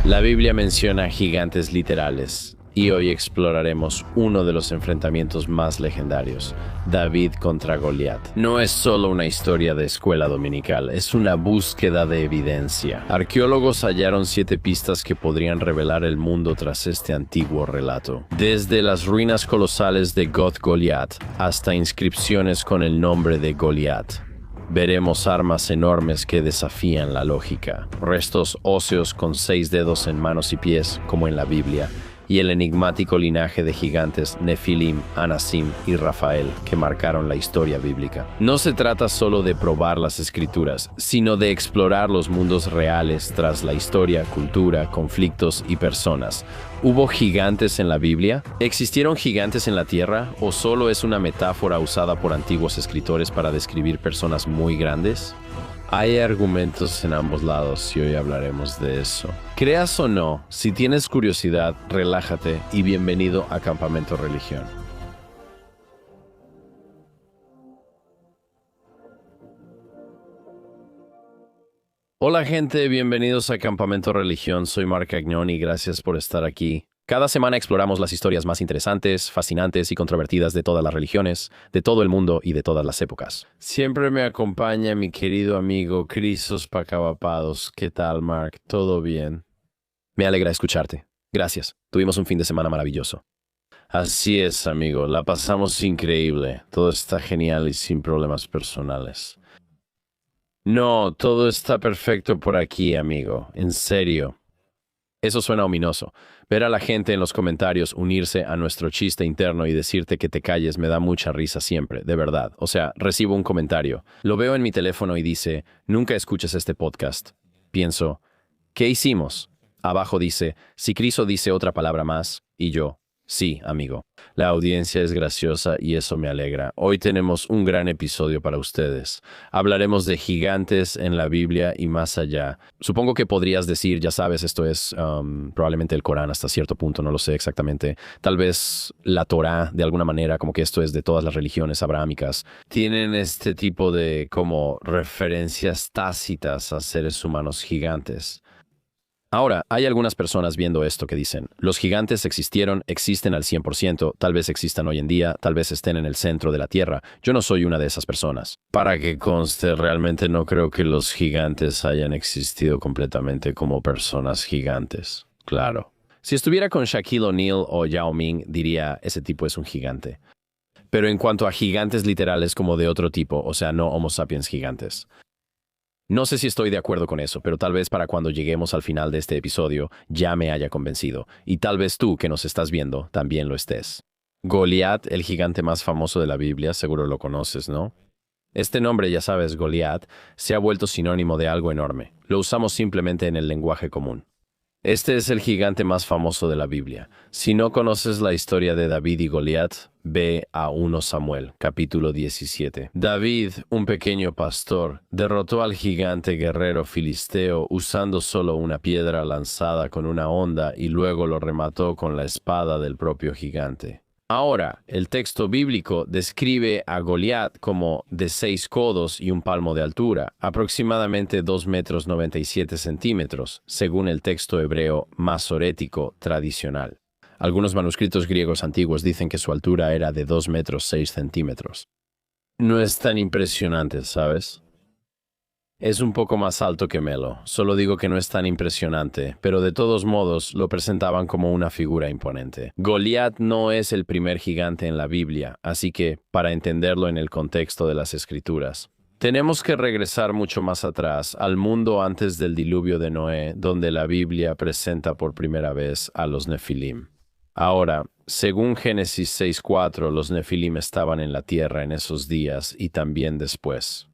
La Biblia menciona gigantes literales, y hoy exploraremos uno de los enfrentamientos más legendarios, David contra Goliat. No es solo una historia de escuela dominical, es una búsqueda de evidencia. Arqueólogos hallaron 7 pistas que podrían revelar el mundo tras este antiguo relato. Desde las ruinas colosales de Goth-Goliat hasta inscripciones con el nombre de Goliat. Veremos armas enormes que desafían la lógica, restos óseos con 6 dedos en manos y pies, como en la Biblia, y el enigmático linaje de gigantes Nefilim, Anasim y Rafael que marcaron la historia bíblica. No se trata solo de probar las escrituras, sino de explorar los mundos reales tras la historia, cultura, conflictos y personas. ¿Hubo gigantes en la Biblia? ¿Existieron gigantes en la tierra? ¿O solo es una metáfora usada por antiguos escritores para describir personas muy grandes? Hay argumentos en ambos lados y hoy hablaremos de eso. Creas o no, si tienes curiosidad, relájate y bienvenido a Campamento Religión. Hola gente, bienvenidos a Campamento Religión. Soy Marc Agnon y gracias por estar aquí. Cada semana exploramos las historias más interesantes, fascinantes y controvertidas de todas las religiones, de todo el mundo y de todas las épocas. Siempre me acompaña mi querido amigo Crisos Pacavapados. ¿Qué tal, Mark? ¿Todo bien? Me alegra escucharte. Gracias. Tuvimos un fin de semana maravilloso. Así es, amigo. La pasamos increíble. Todo está genial y sin problemas personales. No, todo está perfecto por aquí, amigo. En serio. Eso suena ominoso. Ver a la gente en los comentarios unirse a nuestro chiste interno y decirte que te calles me da mucha risa siempre, de verdad. O sea, recibo un comentario. Lo veo en mi teléfono y dice, nunca escuches este podcast. Pienso, ¿qué hicimos? Abajo dice, si Criso dice otra palabra más, y yo, sí, amigo. La audiencia es graciosa y eso me alegra. Hoy tenemos un gran episodio para ustedes. Hablaremos de gigantes en la Biblia y más allá. Supongo que podrías decir, ya sabes, esto es probablemente el Corán hasta cierto punto, no lo sé exactamente. Tal vez la Torá, de alguna manera, como que esto es de todas las religiones abrahámicas. Tienen este tipo de como referencias tácitas a seres humanos gigantes. Ahora, hay algunas personas viendo esto que dicen, los gigantes existieron, existen al 100%, tal vez existan hoy en día, tal vez estén en el centro de la Tierra. Yo no soy una de esas personas. Para que conste, realmente no creo que los gigantes hayan existido completamente como personas gigantes. Claro. Si estuviera con Shaquille O'Neal o Yao Ming, diría, ese tipo es un gigante. Pero en cuanto a gigantes literales como de otro tipo, o sea, no Homo sapiens gigantes. No sé si estoy de acuerdo con eso, pero tal vez para cuando lleguemos al final de este episodio ya me haya convencido, y tal vez tú que nos estás viendo también lo estés. Goliat, el gigante más famoso de la Biblia, seguro lo conoces, ¿no? Este nombre, ya sabes, Goliat, se ha vuelto sinónimo de algo enorme. Lo usamos simplemente en el lenguaje común. Este es el gigante más famoso de la Biblia. Si no conoces la historia de David y Goliat, ve a 1 Samuel, capítulo 17. David, un pequeño pastor, derrotó al gigante guerrero filisteo usando solo una piedra lanzada con una honda y luego lo remató con la espada del propio gigante. Ahora, el texto bíblico describe a Goliat como de 6 codos y un palmo de altura, aproximadamente 2 metros 97 centímetros, según el texto hebreo masorético tradicional. Algunos manuscritos griegos antiguos dicen que su altura era de 2 metros 6 centímetros. No es tan impresionante, ¿sabes? Es un poco más alto que Melo, solo digo que no es tan impresionante, pero de todos modos lo presentaban como una figura imponente. Goliat no es el primer gigante en la Biblia, así que, para entenderlo en el contexto de las Escrituras, tenemos que regresar mucho más atrás, al mundo antes del diluvio de Noé, donde la Biblia presenta por primera vez a los Nefilim. Ahora, según Génesis 6:4, los Nefilim estaban en la tierra en esos días y también después.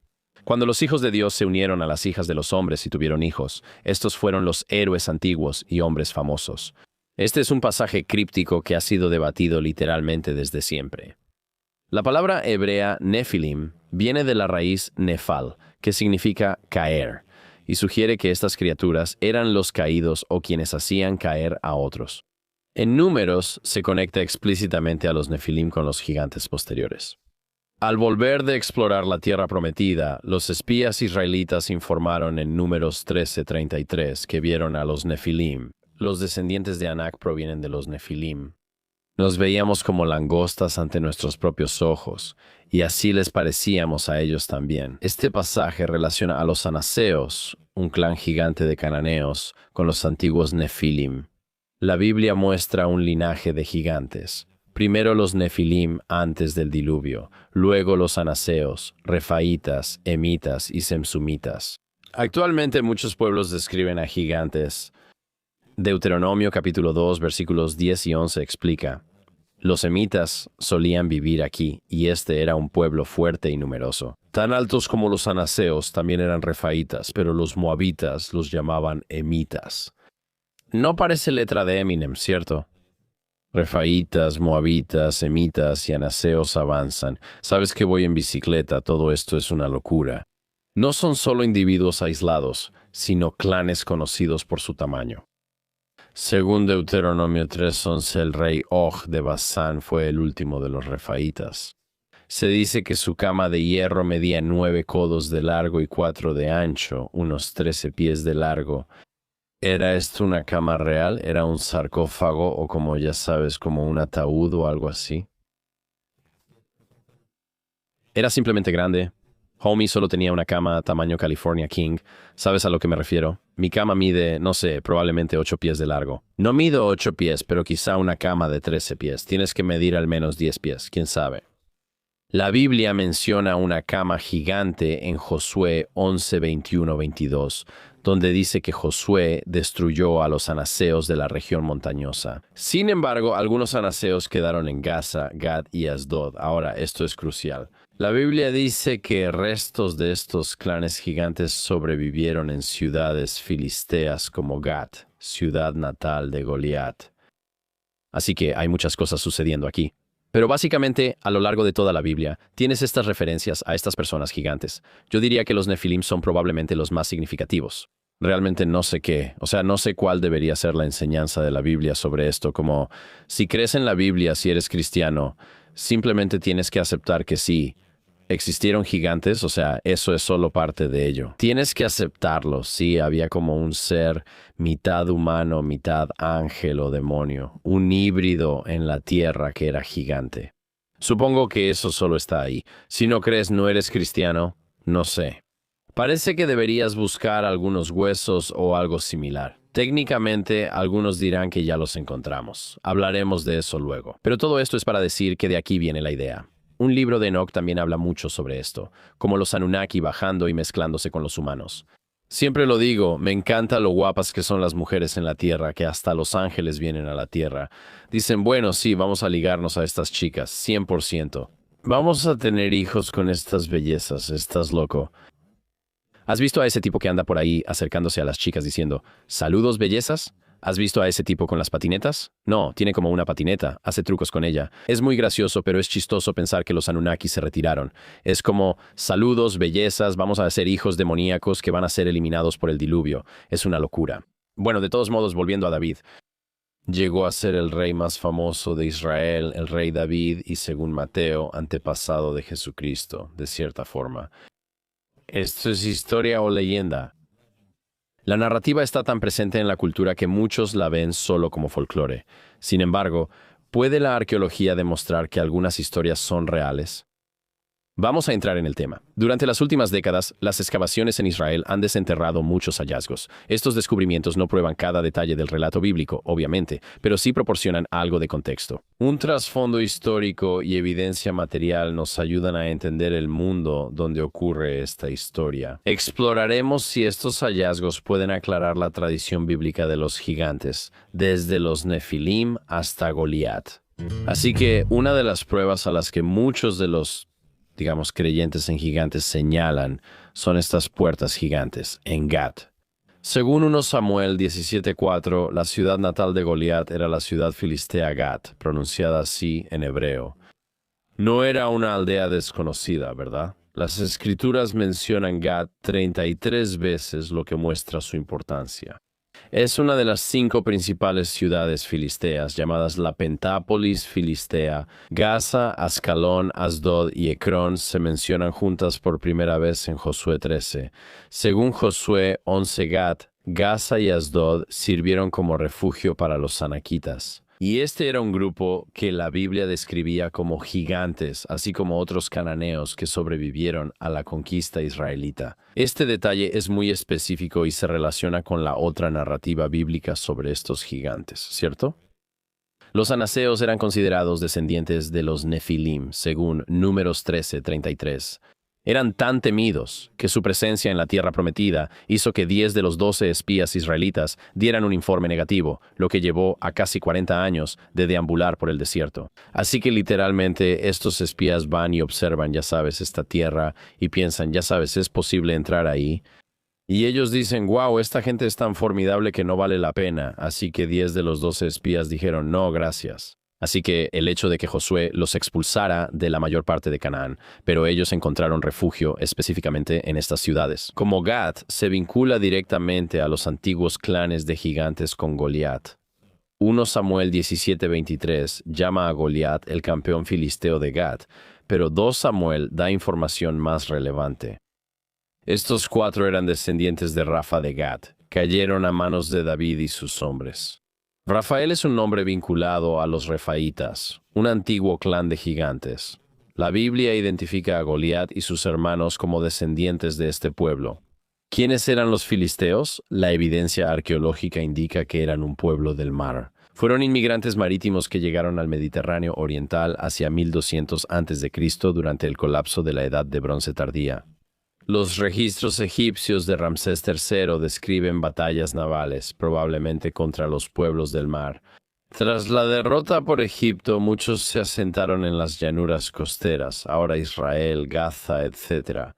Cuando los hijos de Dios se unieron a las hijas de los hombres y tuvieron hijos, estos fueron los héroes antiguos y hombres famosos. Este es un pasaje críptico que ha sido debatido literalmente desde siempre. La palabra hebrea Nefilim viene de la raíz nefal, que significa caer, y sugiere que estas criaturas eran los caídos o quienes hacían caer a otros. En Números se conecta explícitamente a los Nefilim con los gigantes posteriores. Al volver de explorar la tierra prometida, los espías israelitas informaron en Números 13:33 que vieron a los Nefilim, los descendientes de Anak provienen de los Nefilim. Nos veíamos como langostas ante nuestros propios ojos, y así les parecíamos a ellos también. Este pasaje relaciona a los anaseos, un clan gigante de cananeos, con los antiguos Nefilim. La Biblia muestra un linaje de gigantes. Primero los Nefilim antes del diluvio, luego los anaseos, refaitas, emitas y semsumitas. Actualmente muchos pueblos describen a gigantes. Deuteronomio capítulo 2 versículos 10 y 11 explica: los emitas solían vivir aquí, y este era un pueblo fuerte y numeroso. Tan altos como los anaseos también eran refaitas, pero los moabitas los llamaban emitas. No parece letra de Eminem, ¿cierto? Refaitas, moabitas, emitas y anaseos avanzan. Sabes que voy en bicicleta, todo esto es una locura. No son solo individuos aislados, sino clanes conocidos por su tamaño. Según Deuteronomio 3:11, el rey Og de Basán fue el último de los refaitas. Se dice que su cama de hierro medía 9 codos de largo y 4 de ancho, unos 13 pies de largo. ¿Era esto una cama real? ¿Era un sarcófago o, como ya sabes, como un ataúd o algo así? Era simplemente grande. Homie solo tenía una cama tamaño California King. ¿Sabes a lo que me refiero? Mi cama mide, no sé, probablemente 8 pies de largo. No mido 8 pies, pero quizá una cama de 13 pies. Tienes que medir al menos 10 pies, quién sabe. La Biblia menciona una cama gigante en Josué 11, 21, 22, donde dice que Josué destruyó a los anaseos de la región montañosa. Sin embargo, algunos anaseos quedaron en Gaza, Gad y Asdod. Ahora, esto es crucial. La Biblia dice que restos de estos clanes gigantes sobrevivieron en ciudades filisteas como Gat, ciudad natal de Goliat. Así que hay muchas cosas sucediendo aquí. Pero básicamente, a lo largo de toda la Biblia, tienes estas referencias a estas personas gigantes. Yo diría que los Nefilim son probablemente los más significativos. Realmente no sé no sé cuál debería ser la enseñanza de la Biblia sobre esto, como si crees en la Biblia, si eres cristiano, simplemente tienes que aceptar que sí, existieron gigantes, eso es solo parte de ello. Tienes que aceptarlo, sí, había como un ser mitad humano, mitad ángel o demonio, un híbrido en la tierra que era gigante. Supongo que eso solo está ahí. Si no crees, no eres cristiano, no sé. Parece que deberías buscar algunos huesos o algo similar. Técnicamente, algunos dirán que ya los encontramos. Hablaremos de eso luego. Pero todo esto es para decir que de aquí viene la idea. Un libro de Enoch también habla mucho sobre esto, como los Anunnaki bajando y mezclándose con los humanos. Siempre lo digo, me encanta lo guapas que son las mujeres en la tierra, que hasta los ángeles vienen a la tierra. Dicen, bueno, sí, vamos a ligarnos a estas chicas, 100%. Vamos a tener hijos con estas bellezas, estás loco. ¿Has visto a ese tipo que anda por ahí acercándose a las chicas diciendo, saludos bellezas? ¿Has visto a ese tipo con las patinetas? No, tiene como una patineta, hace trucos con ella. Es muy gracioso, pero es chistoso pensar que los Anunnaki se retiraron. Es como, saludos, bellezas, vamos a ser hijos demoníacos que van a ser eliminados por el diluvio. Es una locura. Bueno, de todos modos, volviendo a David. Llegó a ser el rey más famoso de Israel, el rey David, y según Mateo, antepasado de Jesucristo, de cierta forma. ¿Esto es historia o leyenda? La narrativa está tan presente en la cultura que muchos la ven solo como folclore. Sin embargo, ¿puede la arqueología demostrar que algunas historias son reales? Vamos a entrar en el tema. Durante las últimas décadas, las excavaciones en Israel han desenterrado muchos hallazgos. Estos descubrimientos no prueban cada detalle del relato bíblico, obviamente, pero sí proporcionan algo de contexto. Un trasfondo histórico y evidencia material nos ayudan a entender el mundo donde ocurre esta historia. Exploraremos si estos hallazgos pueden aclarar la tradición bíblica de los gigantes, desde los Nefilim hasta Goliat. Así que una de las pruebas a las que muchos de los creyentes en gigantes señalan, son estas puertas gigantes, en Gat. Según 1 Samuel 17:4, la ciudad natal de Goliat era la ciudad filistea Gat, pronunciada así en hebreo. No era una aldea desconocida, ¿verdad? Las escrituras mencionan Gat 33 veces, lo que muestra su importancia. Es una de las 5 principales ciudades filisteas, llamadas la Pentápolis filistea. Gaza, Ascalón, Asdod y Ecrón se mencionan juntas por primera vez en Josué 13. Según Josué 11, Gat Gaza y Asdod sirvieron como refugio para los anaquitas. Y este era un grupo que la Biblia describía como gigantes, así como otros cananeos que sobrevivieron a la conquista israelita. Este detalle es muy específico y se relaciona con la otra narrativa bíblica sobre estos gigantes, ¿cierto? Los anaseos eran considerados descendientes de los Nefilim, según Números 13:33. Eran tan temidos que su presencia en la tierra prometida hizo que 10 de los 12 espías israelitas dieran un informe negativo, lo que llevó a casi 40 años de deambular por el desierto. Así que literalmente estos espías van y observan, ya sabes, esta tierra y piensan, ya sabes, ¿es posible entrar ahí? Y ellos dicen, wow, esta gente es tan formidable que no vale la pena. Así que 10 de los 12 espías dijeron, no, gracias. Así que el hecho de que Josué los expulsara de la mayor parte de Canaán, pero ellos encontraron refugio específicamente en estas ciudades. Como Gat se vincula directamente a los antiguos clanes de gigantes con Goliat. 1 Samuel 17:23 llama a Goliat el campeón filisteo de Gat, pero 2 Samuel da información más relevante. Estos 4 eran descendientes de Rafa de Gat, cayeron a manos de David y sus hombres. Rafael es un nombre vinculado a los refaítas, un antiguo clan de gigantes. La Biblia identifica a Goliat y sus hermanos como descendientes de este pueblo. ¿Quiénes eran los filisteos? La evidencia arqueológica indica que eran un pueblo del mar. Fueron inmigrantes marítimos que llegaron al Mediterráneo oriental hacia 1200 a.C. durante el colapso de la Edad de Bronce tardía. Los registros egipcios de Ramsés III describen batallas navales, probablemente contra los pueblos del mar. Tras la derrota por Egipto, muchos se asentaron en las llanuras costeras, ahora Israel, Gaza, etc.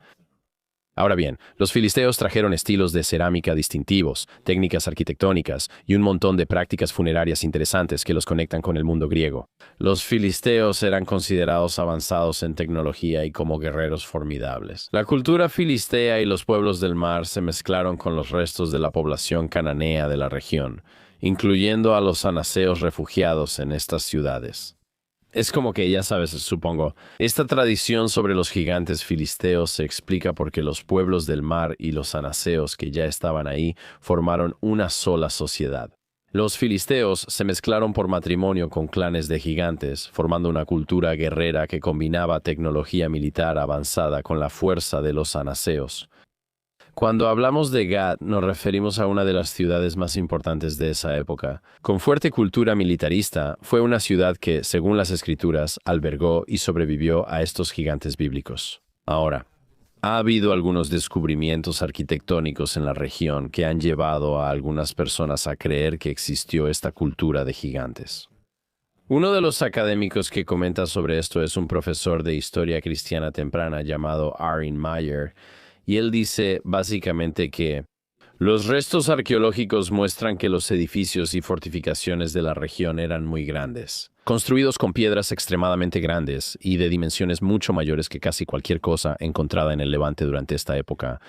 Ahora bien, los filisteos trajeron estilos de cerámica distintivos, técnicas arquitectónicas y un montón de prácticas funerarias interesantes que los conectan con el mundo griego. Los filisteos eran considerados avanzados en tecnología y como guerreros formidables. La cultura filistea y los pueblos del mar se mezclaron con los restos de la población cananea de la región, incluyendo a los anaseos refugiados en estas ciudades. Es como que, ya sabes, supongo, esta tradición sobre los gigantes filisteos se explica porque los pueblos del mar y los anaseos que ya estaban ahí formaron una sola sociedad. Los filisteos se mezclaron por matrimonio con clanes de gigantes, formando una cultura guerrera que combinaba tecnología militar avanzada con la fuerza de los anaseos. Cuando hablamos de Gat, nos referimos a una de las ciudades más importantes de esa época. Con fuerte cultura militarista, fue una ciudad que, según las escrituras, albergó y sobrevivió a estos gigantes bíblicos. Ahora, ha habido algunos descubrimientos arquitectónicos en la región que han llevado a algunas personas a creer que existió esta cultura de gigantes. Uno de los académicos que comenta sobre esto es un profesor de historia cristiana temprana llamado Aaron Meyer, y él dice básicamente que los restos arqueológicos muestran que los edificios y fortificaciones de la región eran muy grandes, construidos con piedras extremadamente grandes y de dimensiones mucho mayores que casi cualquier cosa encontrada en el Levante durante esta época.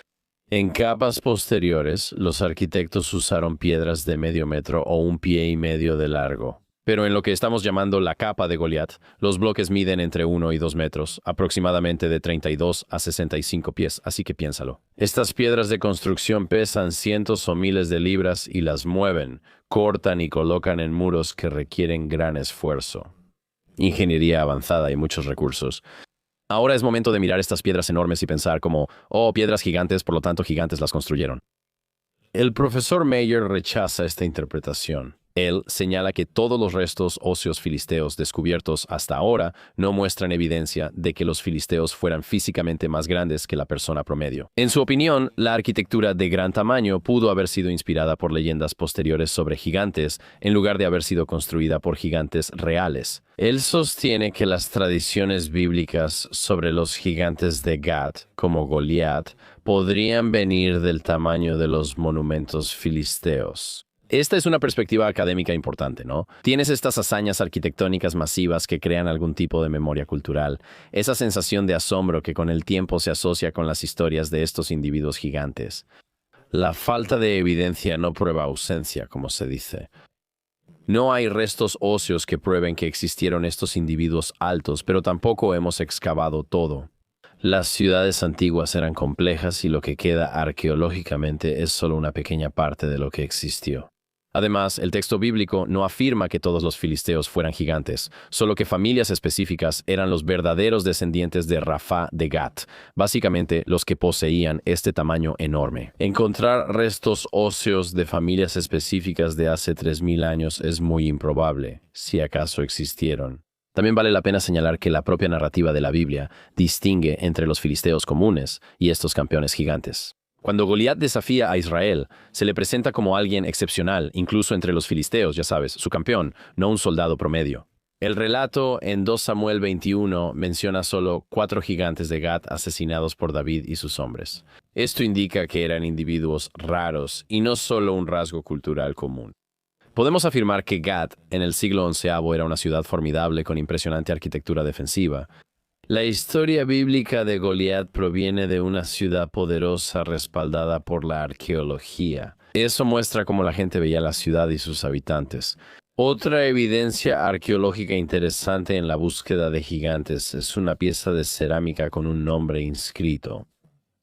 En capas posteriores, los arquitectos usaron piedras de medio metro o 1,5 pies de largo. Pero en lo que estamos llamando la capa de Goliat, los bloques miden entre 1 y 2 metros, aproximadamente de 32 a 65 pies, así que piénsalo. Estas piedras de construcción pesan cientos o miles de libras y las mueven, cortan y colocan en muros que requieren gran esfuerzo. Ingeniería avanzada y muchos recursos. Ahora es momento de mirar estas piedras enormes y pensar como, oh, piedras gigantes, por lo tanto gigantes las construyeron. El profesor Meyer rechaza esta interpretación. Él señala que todos los restos óseos filisteos descubiertos hasta ahora no muestran evidencia de que los filisteos fueran físicamente más grandes que la persona promedio. En su opinión, la arquitectura de gran tamaño pudo haber sido inspirada por leyendas posteriores sobre gigantes en lugar de haber sido construida por gigantes reales. Él sostiene que las tradiciones bíblicas sobre los gigantes de Gat, como Goliat, podrían venir del tamaño de los monumentos filisteos. Esta es una perspectiva académica importante, ¿no? Tienes estas hazañas arquitectónicas masivas que crean algún tipo de memoria cultural, esa sensación de asombro que con el tiempo se asocia con las historias de estos individuos gigantes. La falta de evidencia no prueba ausencia, como se dice. No hay restos óseos que prueben que existieron estos individuos altos, pero tampoco hemos excavado todo. Las ciudades antiguas eran complejas y lo que queda arqueológicamente es solo una pequeña parte de lo que existió. Además, el texto bíblico no afirma que todos los filisteos fueran gigantes, solo que familias específicas eran los verdaderos descendientes de Rafá de Gat, básicamente los que poseían este tamaño enorme. Encontrar restos óseos de familias específicas de hace 3000 años es muy improbable, si acaso existieron. También vale la pena señalar que la propia narrativa de la Biblia distingue entre los filisteos comunes y estos campeones gigantes. Cuando Goliat desafía a Israel, se le presenta como alguien excepcional, incluso entre los filisteos, ya sabes, su campeón, no un soldado promedio. El relato en 2 Samuel 21 menciona solo 4 gigantes de Gat asesinados por David y sus hombres. Esto indica que eran individuos raros y no solo un rasgo cultural común. Podemos afirmar que Gat en el siglo XI era una ciudad formidable con impresionante arquitectura defensiva. La historia bíblica de Goliat proviene de una ciudad poderosa respaldada por la arqueología. Eso muestra cómo la gente veía la ciudad y sus habitantes. Otra evidencia arqueológica interesante en la búsqueda de gigantes es una pieza de cerámica con un nombre inscrito.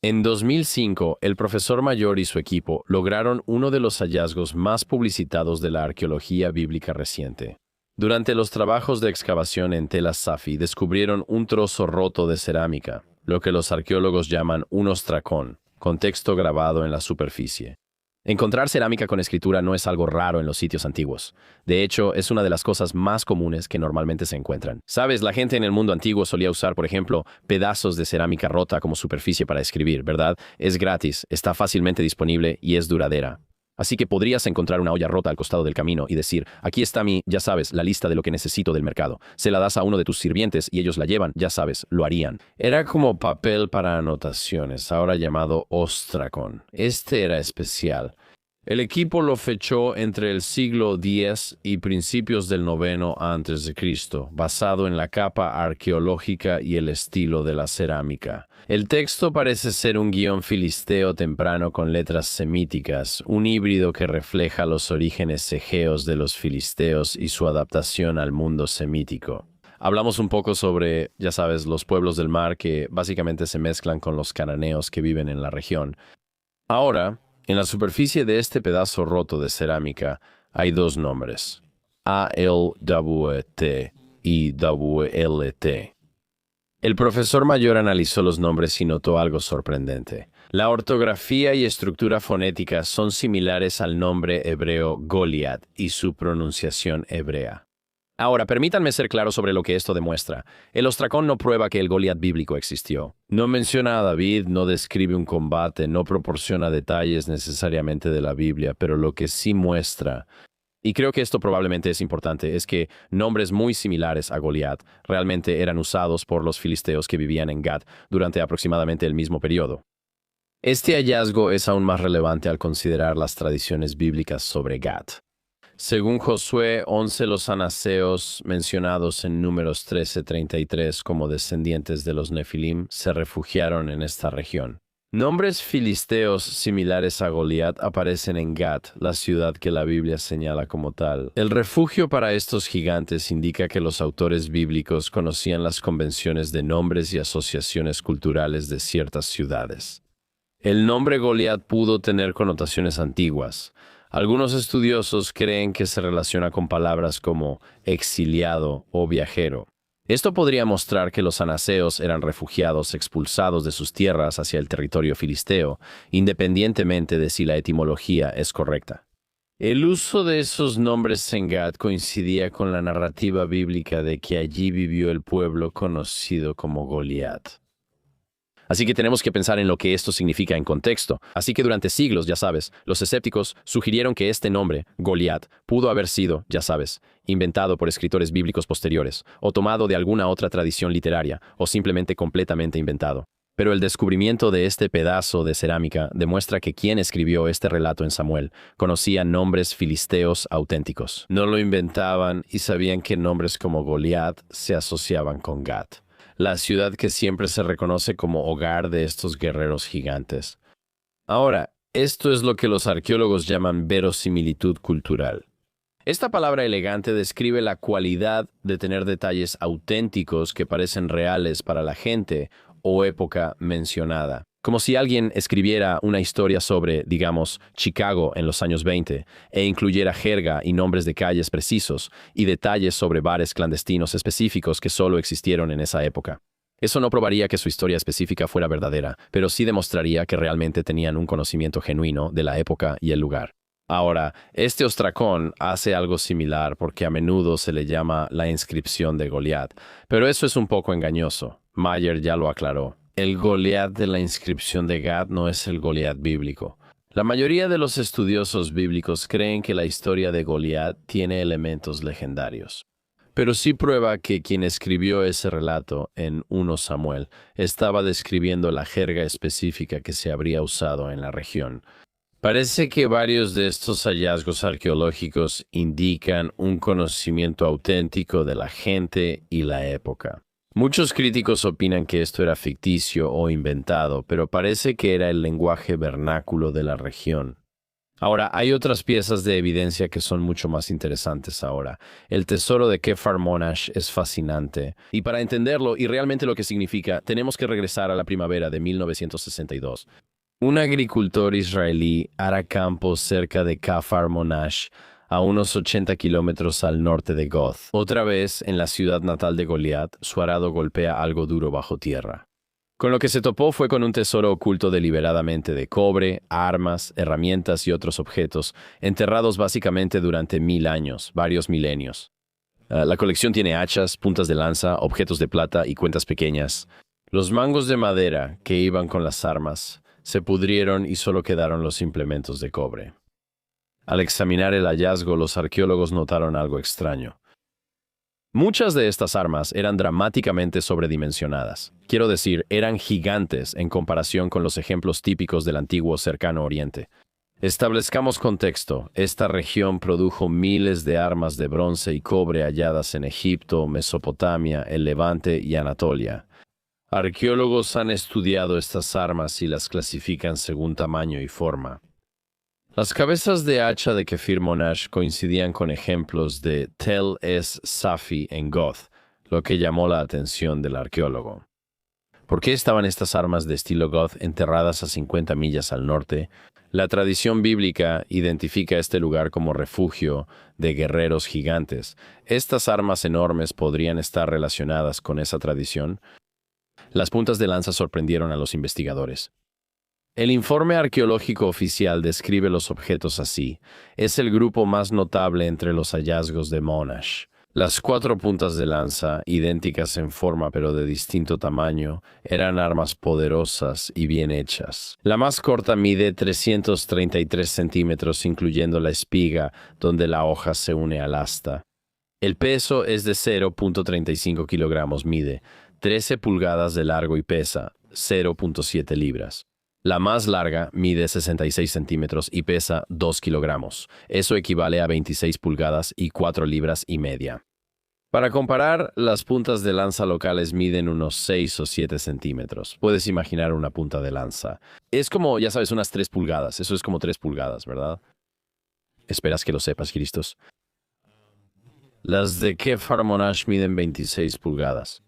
En 2005, el profesor Mayor y su equipo lograron uno de los hallazgos más publicitados de la arqueología bíblica reciente. Durante los trabajos de excavación en Tel Safi descubrieron un trozo roto de cerámica, lo que los arqueólogos llaman un ostracón, con texto grabado en la superficie. Encontrar cerámica con escritura no es algo raro en los sitios antiguos. De hecho, es una de las cosas más comunes que normalmente se encuentran. Sabes, la gente en el mundo antiguo solía usar, por ejemplo, pedazos de cerámica rota como superficie para escribir, ¿verdad? Es gratis, está fácilmente disponible y es duradera. Así que podrías encontrar una olla rota al costado del camino y decir, aquí está ya sabes, la lista de lo que necesito del mercado. Se la das a uno de tus sirvientes y ellos la llevan, ya sabes, lo harían. Era como papel para anotaciones, ahora llamado ostracón. Este era especial. El equipo lo fechó entre el siglo X y principios del IX a.C., basado en la capa arqueológica y el estilo de la cerámica. El texto parece ser un guión filisteo temprano con letras semíticas, un híbrido que refleja los orígenes egeos de los filisteos y su adaptación al mundo semítico. Hablamos un poco sobre, ya sabes, los pueblos del mar que básicamente se mezclan con los cananeos que viven en la región. Ahora, en la superficie de este pedazo roto de cerámica hay 2 nombres, ALWT y WLT. El profesor Mayor analizó los nombres y notó algo sorprendente. La ortografía y estructura fonética son similares al nombre hebreo Goliat y su pronunciación hebrea. Ahora, permítanme ser claro sobre lo que esto demuestra. El ostracón no prueba que el Goliat bíblico existió. No menciona a David, no describe un combate, no proporciona detalles necesariamente de la Biblia, pero lo que sí muestra, y creo que esto probablemente es importante, es que nombres muy similares a Goliat realmente eran usados por los filisteos que vivían en Gat durante aproximadamente el mismo periodo. Este hallazgo es aún más relevante al considerar las tradiciones bíblicas sobre Gat. Según Josué 11, los anaseos mencionados en Números 13:33 como descendientes de los Nefilim se refugiaron en esta región. Nombres filisteos similares a Goliat aparecen en Gat, la ciudad que la Biblia señala como tal. El refugio para estos gigantes indica que los autores bíblicos conocían las convenciones de nombres y asociaciones culturales de ciertas ciudades. El nombre Goliat pudo tener connotaciones antiguas. Algunos estudiosos creen que se relaciona con palabras como exiliado o viajero. Esto podría mostrar que los anaseos eran refugiados expulsados de sus tierras hacia el territorio filisteo, independientemente de si la etimología es correcta. El uso de esos nombres en Gat coincidía con la narrativa bíblica de que allí vivió el pueblo conocido como Goliat. Así que tenemos que pensar en lo que esto significa en contexto. Así que durante siglos, ya sabes, los escépticos sugirieron que este nombre, Goliat, pudo haber sido, ya sabes, inventado por escritores bíblicos posteriores, o tomado de alguna otra tradición literaria, o simplemente completamente inventado. Pero el descubrimiento de este pedazo de cerámica demuestra que quien escribió este relato en Samuel conocía nombres filisteos auténticos. No lo inventaban y sabían que nombres como Goliat se asociaban con Gat, la ciudad que siempre se reconoce como hogar de estos guerreros gigantes. Ahora, esto es lo que los arqueólogos llaman verosimilitud cultural. Esta palabra elegante describe la cualidad de tener detalles auténticos que parecen reales para la gente o época mencionada. Como si alguien escribiera una historia sobre, digamos, Chicago en los años 20 e incluyera jerga y nombres de calles precisos y detalles sobre bares clandestinos específicos que solo existieron en esa época. Eso no probaría que su historia específica fuera verdadera, pero sí demostraría que realmente tenían un conocimiento genuino de la época y el lugar. Ahora, este ostracón hace algo similar porque a menudo se le llama la inscripción de Goliat, pero eso es un poco engañoso. Mayer ya lo aclaró. El Goliat de la inscripción de Gad no es el Goliat bíblico. La mayoría de los estudiosos bíblicos creen que la historia de Goliat tiene elementos legendarios. Pero sí prueba que quien escribió ese relato en 1 Samuel estaba describiendo la jerga específica que se habría usado en la región. Parece que varios de estos hallazgos arqueológicos indican un conocimiento auténtico de la gente y la época. Muchos críticos opinan que esto era ficticio o inventado, pero parece que era el lenguaje vernáculo de la región. Ahora, hay otras piezas de evidencia que son mucho más interesantes ahora. El tesoro de Kefar Monash es fascinante, y para entenderlo y realmente lo que significa, tenemos que regresar a la primavera de 1962. Un agricultor israelí hará campo cerca de Kefar Monash, a unos 80 kilómetros al norte de Goth. Otra vez, en la ciudad natal de Goliat, su arado golpea algo duro bajo tierra. Con lo que se topó fue con un tesoro oculto deliberadamente de cobre, armas, herramientas y otros objetos, enterrados básicamente durante 1000 años, varios milenios. La colección tiene hachas, puntas de lanza, objetos de plata y cuentas pequeñas. Los mangos de madera que iban con las armas se pudrieron y solo quedaron los implementos de cobre. Al examinar el hallazgo, los arqueólogos notaron algo extraño. Muchas de estas armas eran dramáticamente sobredimensionadas. Quiero decir, eran gigantes en comparación con los ejemplos típicos del antiguo Cercano Oriente. Establezcamos contexto. Esta región produjo miles de armas de bronce y cobre halladas en Egipto, Mesopotamia, el Levante y Anatolia. Arqueólogos han estudiado estas armas y las clasifican según tamaño y forma. Las cabezas de hacha de Kefir Monash coincidían con ejemplos de Tel es Safi en Goth, lo que llamó la atención del arqueólogo. ¿Por qué estaban estas armas de estilo Goth enterradas a 50 millas al norte? La tradición bíblica identifica este lugar como refugio de guerreros gigantes. ¿Estas armas enormes podrían estar relacionadas con esa tradición? Las puntas de lanza sorprendieron a los investigadores. El informe arqueológico oficial describe los objetos así. Es el grupo más notable entre los hallazgos de Monash. Las 4 puntas de lanza, idénticas en forma pero de distinto tamaño, eran armas poderosas y bien hechas. La más corta mide 333 centímetros, incluyendo la espiga, donde la hoja se une al asta. El peso es de 0.35 kilogramos, mide 13 pulgadas de largo y pesa 0.7 libras. La más larga mide 66 centímetros y pesa 2 kilogramos. Eso equivale a 26 pulgadas y 4 libras y media. Para comparar, las puntas de lanza locales miden unos 6 o 7 centímetros. Puedes imaginar una punta de lanza. Es como, ya sabes, unas 3 pulgadas. Eso es como 3 pulgadas, ¿verdad? Esperas que lo sepas, Cristos. Las de Kefar Monash miden 26 pulgadas.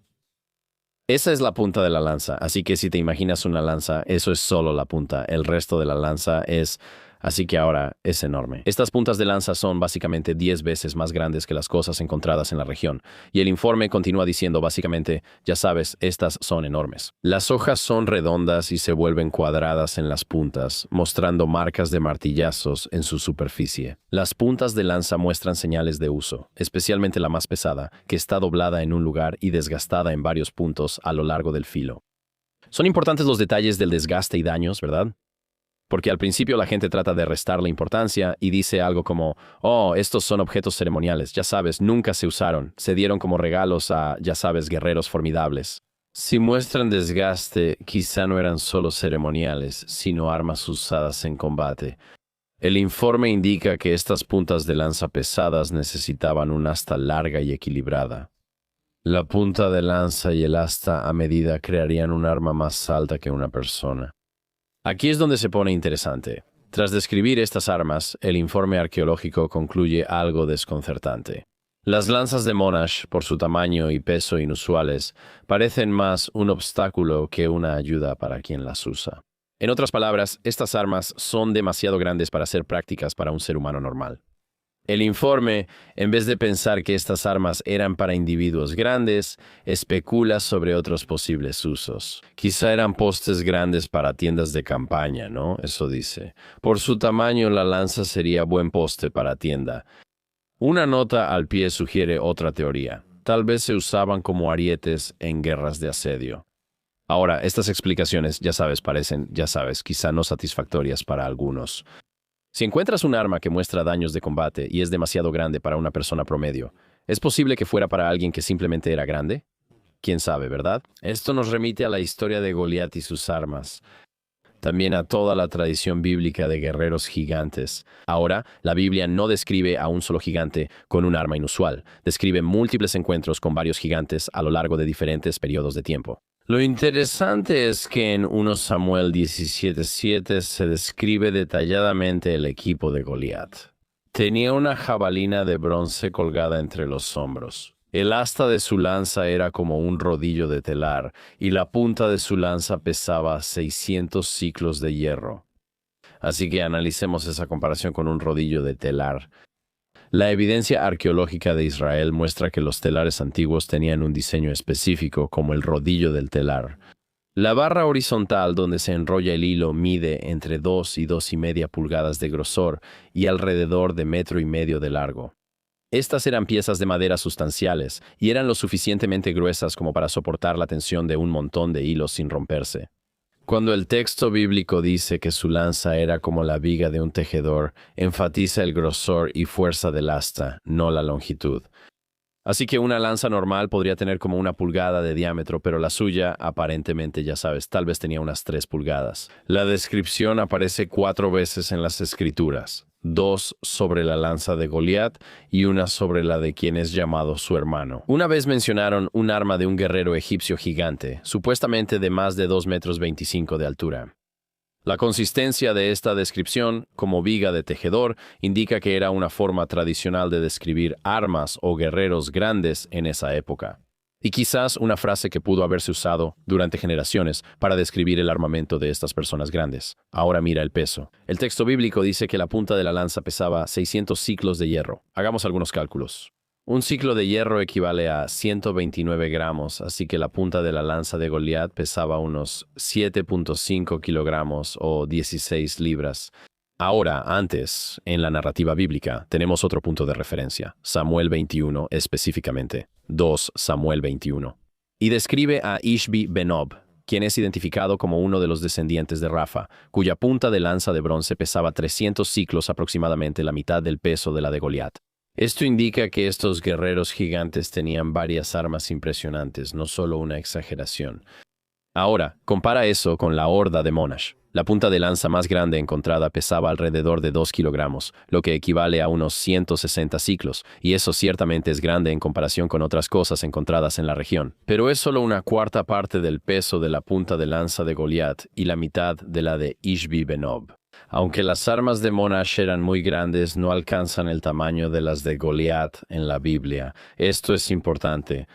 Esa es la punta de la lanza, así que si te imaginas una lanza, eso es solo la punta. El resto de la lanza es... Así que ahora es enorme. Estas puntas de lanza son básicamente 10 veces más grandes que las cosas encontradas en la región. Y el informe continúa diciendo básicamente, ya sabes, estas son enormes. Las hojas son redondas y se vuelven cuadradas en las puntas, mostrando marcas de martillazos en su superficie. Las puntas de lanza muestran señales de uso, especialmente la más pesada, que está doblada en un lugar y desgastada en varios puntos a lo largo del filo. Son importantes los detalles del desgaste y daños, ¿verdad? Porque al principio la gente trata de restarle importancia y dice algo como, oh, estos son objetos ceremoniales, ya sabes, nunca se usaron, se dieron como regalos a, ya sabes, guerreros formidables. Si muestran desgaste, quizá no eran solo ceremoniales, sino armas usadas en combate. El informe indica que estas puntas de lanza pesadas necesitaban un asta larga y equilibrada. La punta de lanza y el asta a medida crearían un arma más alta que una persona. Aquí es donde se pone interesante. Tras describir estas armas, el informe arqueológico concluye algo desconcertante. Las lanzas de Monash, por su tamaño y peso inusuales, parecen más un obstáculo que una ayuda para quien las usa. En otras palabras, estas armas son demasiado grandes para ser prácticas para un ser humano normal. El informe, en vez de pensar que estas armas eran para individuos grandes, especula sobre otros posibles usos. Quizá eran postes grandes para tiendas de campaña, ¿no? Eso dice. Por su tamaño, la lanza sería buen poste para tienda. Una nota al pie sugiere otra teoría. Tal vez se usaban como arietes en guerras de asedio. Ahora, estas explicaciones, parecen, quizá no satisfactorias para algunos. Si encuentras un arma que muestra daños de combate y es demasiado grande para una persona promedio, ¿es posible que fuera para alguien que simplemente era grande? ¿Quién sabe, verdad? Esto nos remite a la historia de Goliat y sus armas. También a toda la tradición bíblica de guerreros gigantes. Ahora, la Biblia no describe a un solo gigante con un arma inusual. Describe múltiples encuentros con varios gigantes a lo largo de diferentes periodos de tiempo. Lo interesante es que en 1 Samuel 17:7 se describe detalladamente el equipo de Goliat. Tenía una jabalina de bronce colgada entre los hombros. El asta de su lanza era como un rodillo de telar, y la punta de su lanza pesaba 600 siclos de hierro. Así que analicemos esa comparación con un rodillo de telar. La evidencia arqueológica de Israel muestra que los telares antiguos tenían un diseño específico, como el rodillo del telar. La barra horizontal donde se enrolla el hilo mide entre 2 y 2,5 pulgadas de grosor y alrededor de 1,5 metros de largo. Estas eran piezas de madera sustanciales y eran lo suficientemente gruesas como para soportar la tensión de un montón de hilos sin romperse. Cuando el texto bíblico dice que su lanza era como la viga de un tejedor, enfatiza el grosor y fuerza del asta, no la longitud. Así que una lanza normal podría tener como 1 pulgada de diámetro, pero la suya, aparentemente, tal vez tenía unas 3 pulgadas. La descripción aparece 4 veces en las Escrituras. 2 sobre la lanza de Goliat y 1 sobre la de quien es llamado su hermano. Una vez mencionaron un arma de un guerrero egipcio gigante, supuestamente de más de 2,25 metros de altura. La consistencia de esta descripción, como viga de tejedor, indica que era una forma tradicional de describir armas o guerreros grandes en esa época. Y quizás una frase que pudo haberse usado durante generaciones para describir el armamento de estas personas grandes. Ahora mira el peso. El texto bíblico dice que la punta de la lanza pesaba 600 siclos de hierro. Hagamos algunos cálculos. Un ciclo de hierro equivale a 129 gramos, así que la punta de la lanza de Goliat pesaba unos 7,5 kilogramos o 16 libras. Ahora, antes, en la narrativa bíblica, tenemos otro punto de referencia, Samuel 21 específicamente, 2 Samuel 21. Y describe a Ishbi Benob, quien es identificado como uno de los descendientes de Rafa, cuya punta de lanza de bronce pesaba 300 siclos, aproximadamente la mitad del peso de la de Goliat. Esto indica que estos guerreros gigantes tenían varias armas impresionantes, no solo una exageración. Ahora, compara eso con la horda de Monash. La punta de lanza más grande encontrada pesaba alrededor de 2 kilogramos, lo que equivale a unos 160 ciclos, y eso ciertamente es grande en comparación con otras cosas encontradas en la región. Pero es solo una cuarta parte del peso de la punta de lanza de Goliat y la mitad de la de Ishbi Benob. Aunque las armas de Monash eran muy grandes, no alcanzan el tamaño de las de Goliat en la Biblia. Esto es importante.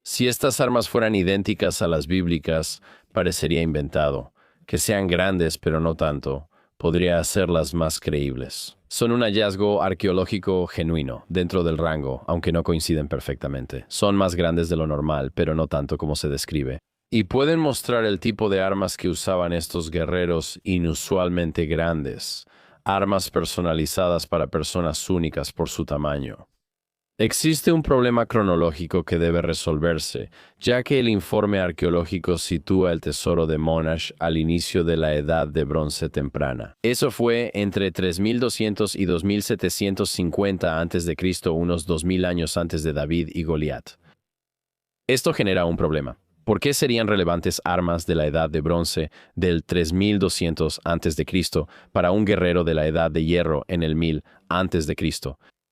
Si estas armas fueran idénticas a las bíblicas, parecería inventado. Que sean grandes, pero no tanto, podría hacerlas más creíbles. Son un hallazgo arqueológico genuino, dentro del rango, aunque no coinciden perfectamente. Son más grandes de lo normal, pero no tanto como se describe. Y pueden mostrar el tipo de armas que usaban estos guerreros inusualmente grandes. Armas personalizadas para personas únicas por su tamaño. Existe un problema cronológico que debe resolverse, ya que el informe arqueológico sitúa el tesoro de Monash al inicio de la Edad de Bronce temprana. Eso fue entre 3200 y 2750 a.C., unos 2000 años antes de David y Goliat. Esto genera un problema. ¿Por qué serían relevantes armas de la Edad de Bronce del 3200 a.C. para un guerrero de la Edad de Hierro en el 1000 a.C.?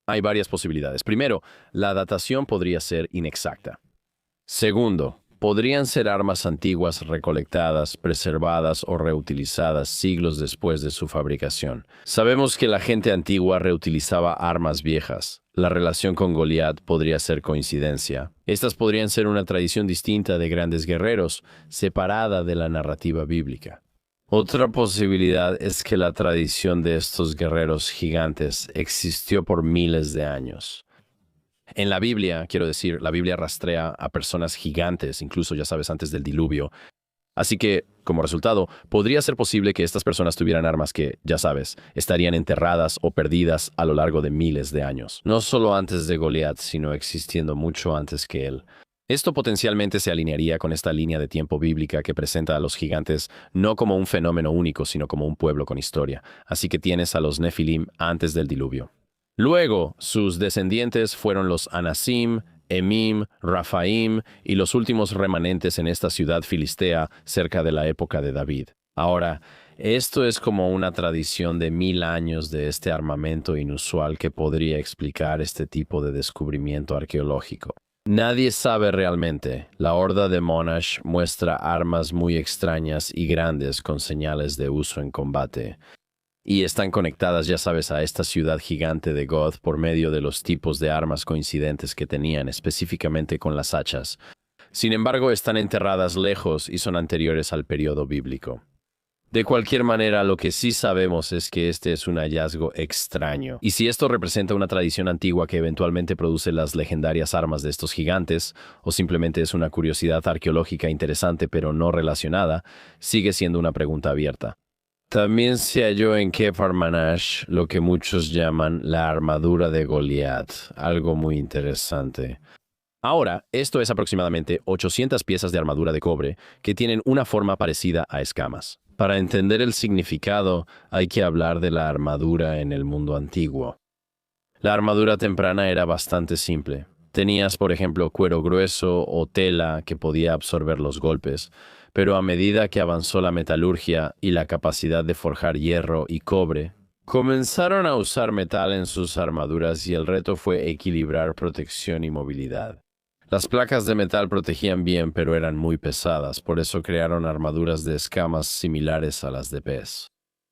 Hay varias posibilidades. Primero, la datación podría ser inexacta. Segundo, podrían ser armas antiguas recolectadas, preservadas o reutilizadas siglos después de su fabricación. Sabemos que la gente antigua reutilizaba armas viejas. La relación con Goliat podría ser coincidencia. Estas podrían ser una tradición distinta de grandes guerreros, separada de la narrativa bíblica. Otra posibilidad es que la tradición de estos guerreros gigantes existió por miles de años. En la Biblia, quiero decir, la Biblia rastrea a personas gigantes, incluso, ya sabes, antes del diluvio. Así que, como resultado, podría ser posible que estas personas tuvieran armas que, ya sabes, estarían enterradas o perdidas a lo largo de miles de años. No solo antes de Goliat, sino existiendo mucho antes que él. Esto potencialmente se alinearía con esta línea de tiempo bíblica que presenta a los gigantes no como un fenómeno único, sino como un pueblo con historia. Así que tienes a los Nefilim antes del diluvio. Luego, sus descendientes fueron los Anasim, Emim, Rafaim y los últimos remanentes en esta ciudad filistea cerca de la época de David. Ahora, esto es como una tradición de 1000 años de este armamento inusual que podría explicar este tipo de descubrimiento arqueológico. Nadie sabe realmente. La horda de Monash muestra armas muy extrañas y grandes con señales de uso en combate. Y están conectadas, ya sabes, a esta ciudad gigante de God por medio de los tipos de armas coincidentes que tenían, específicamente con las hachas. Sin embargo, están enterradas lejos y son anteriores al periodo bíblico. De cualquier manera, lo que sí sabemos es que este es un hallazgo extraño. Y si esto representa una tradición antigua que eventualmente produce las legendarias armas de estos gigantes, o simplemente es una curiosidad arqueológica interesante pero no relacionada, sigue siendo una pregunta abierta. También se halló en Kefar Manash lo que muchos llaman la armadura de Goliat, algo muy interesante. Ahora, esto es aproximadamente 800 piezas de armadura de cobre que tienen una forma parecida a escamas. Para entender el significado, hay que hablar de la armadura en el mundo antiguo. La armadura temprana era bastante simple. Tenías, por ejemplo, cuero grueso o tela que podía absorber los golpes, pero a medida que avanzó la metalurgia y la capacidad de forjar hierro y cobre, comenzaron a usar metal en sus armaduras y el reto fue equilibrar protección y movilidad. Las placas de metal protegían bien, pero eran muy pesadas, por eso crearon armaduras de escamas similares a las de pez.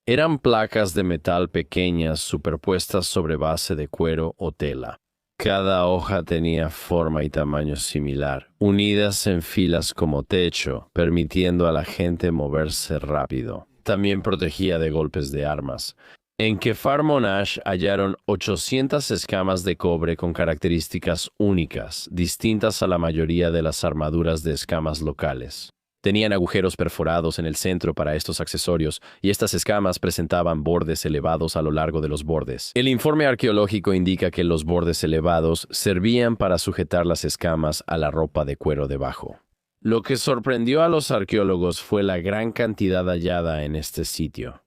Eran placas de metal pequeñas superpuestas sobre base de cuero o tela. Cada hoja tenía forma y tamaño similar, unidas en filas como techo, permitiendo a la gente moverse rápido. También protegía de golpes de armas. En Kefar Monash hallaron 800 escamas de cobre con características únicas, distintas a la mayoría de las armaduras de escamas locales. Tenían agujeros perforados en el centro para estos accesorios y estas escamas presentaban bordes elevados a lo largo de los bordes. El informe arqueológico indica que los bordes elevados servían para sujetar las escamas a la ropa de cuero debajo. Lo que sorprendió a los arqueólogos fue la gran cantidad hallada en este sitio.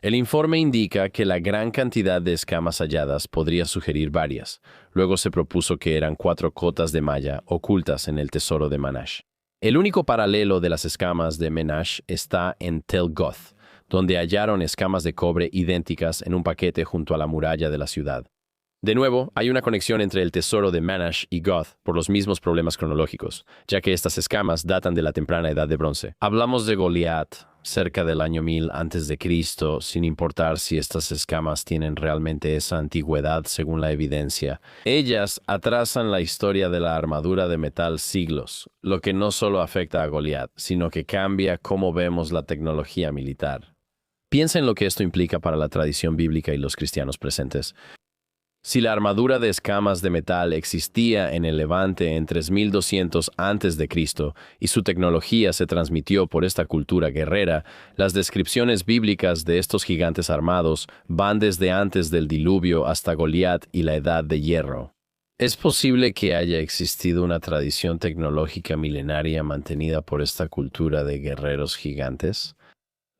El informe indica que la gran cantidad de escamas halladas podría sugerir varias. Luego se propuso que eran 4 cotas de malla ocultas en el tesoro de Manash. El único paralelo de las escamas de Menash está en Tel Goth, donde hallaron escamas de cobre idénticas en un paquete junto a la muralla de la ciudad. De nuevo, hay una conexión entre el tesoro de Manash y Goth por los mismos problemas cronológicos, ya que estas escamas datan de la temprana edad de bronce. Hablamos de Goliat, cerca del año 1000 a.C., sin importar si estas escamas tienen realmente esa antigüedad según la evidencia. Ellas atrasan la historia de la armadura de metal siglos, lo que no solo afecta a Goliat, sino que cambia cómo vemos la tecnología militar. Piensa en lo que esto implica para la tradición bíblica y los cristianos presentes. Si la armadura de escamas de metal existía en el Levante en 3200 a.C. y su tecnología se transmitió por esta cultura guerrera, las descripciones bíblicas de estos gigantes armados van desde antes del diluvio hasta Goliat y la Edad de Hierro. ¿Es posible que haya existido una tradición tecnológica milenaria mantenida por esta cultura de guerreros gigantes?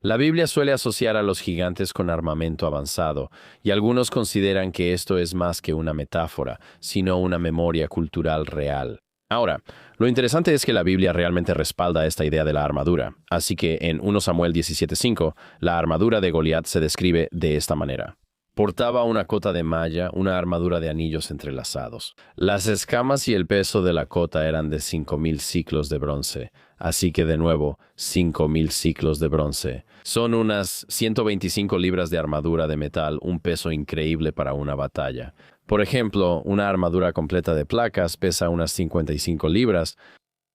La Biblia suele asociar a los gigantes con armamento avanzado, y algunos consideran que esto es más que una metáfora, sino una memoria cultural real. Ahora, lo interesante es que la Biblia realmente respalda esta idea de la armadura, así que en 1 Samuel 17:5, la armadura de Goliat se describe de esta manera. Portaba una cota de malla, una armadura de anillos entrelazados. Las escamas y el peso de la cota eran de 5.000 siclos de bronce. Así que de nuevo, 5.000 siclos de bronce. Son unas 125 libras de armadura de metal, un peso increíble para una batalla. Por ejemplo, una armadura completa de placas pesa unas 55 libras.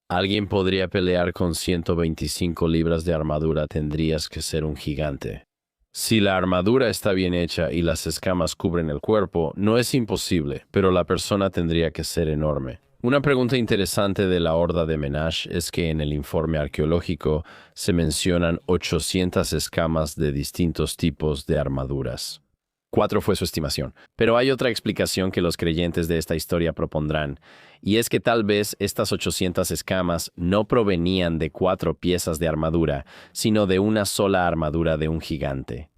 Alguien podría pelear con 125 libras de armadura, tendrías que ser un gigante. Si la armadura está bien hecha y las escamas cubren el cuerpo, no es imposible, pero la persona tendría que ser enorme. Una pregunta interesante de la Horda de Menashe es que en el informe arqueológico se mencionan 800 escamas de distintos tipos de armaduras. 4 fue su estimación. Pero hay otra explicación que los creyentes de esta historia propondrán, y es que tal vez estas 800 escamas no provenían de 4 piezas de armadura, sino de una sola armadura de un gigante.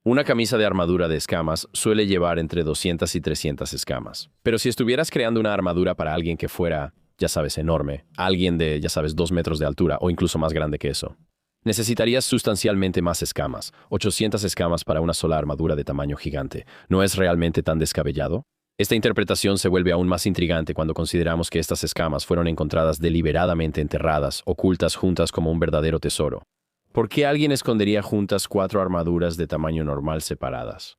Una camisa de armadura de escamas suele llevar entre 200 y 300 escamas. Pero si estuvieras creando una armadura para alguien que fuera, ya sabes, enorme, alguien de, ya sabes, 2 metros de altura o incluso más grande que eso, necesitarías sustancialmente más escamas. 800 escamas para una sola armadura de tamaño gigante. ¿No es realmente tan descabellado? Esta interpretación se vuelve aún más intrigante cuando consideramos que estas escamas fueron encontradas deliberadamente enterradas, ocultas juntas como un verdadero tesoro. ¿Por qué alguien escondería juntas 4 armaduras de tamaño normal separadas?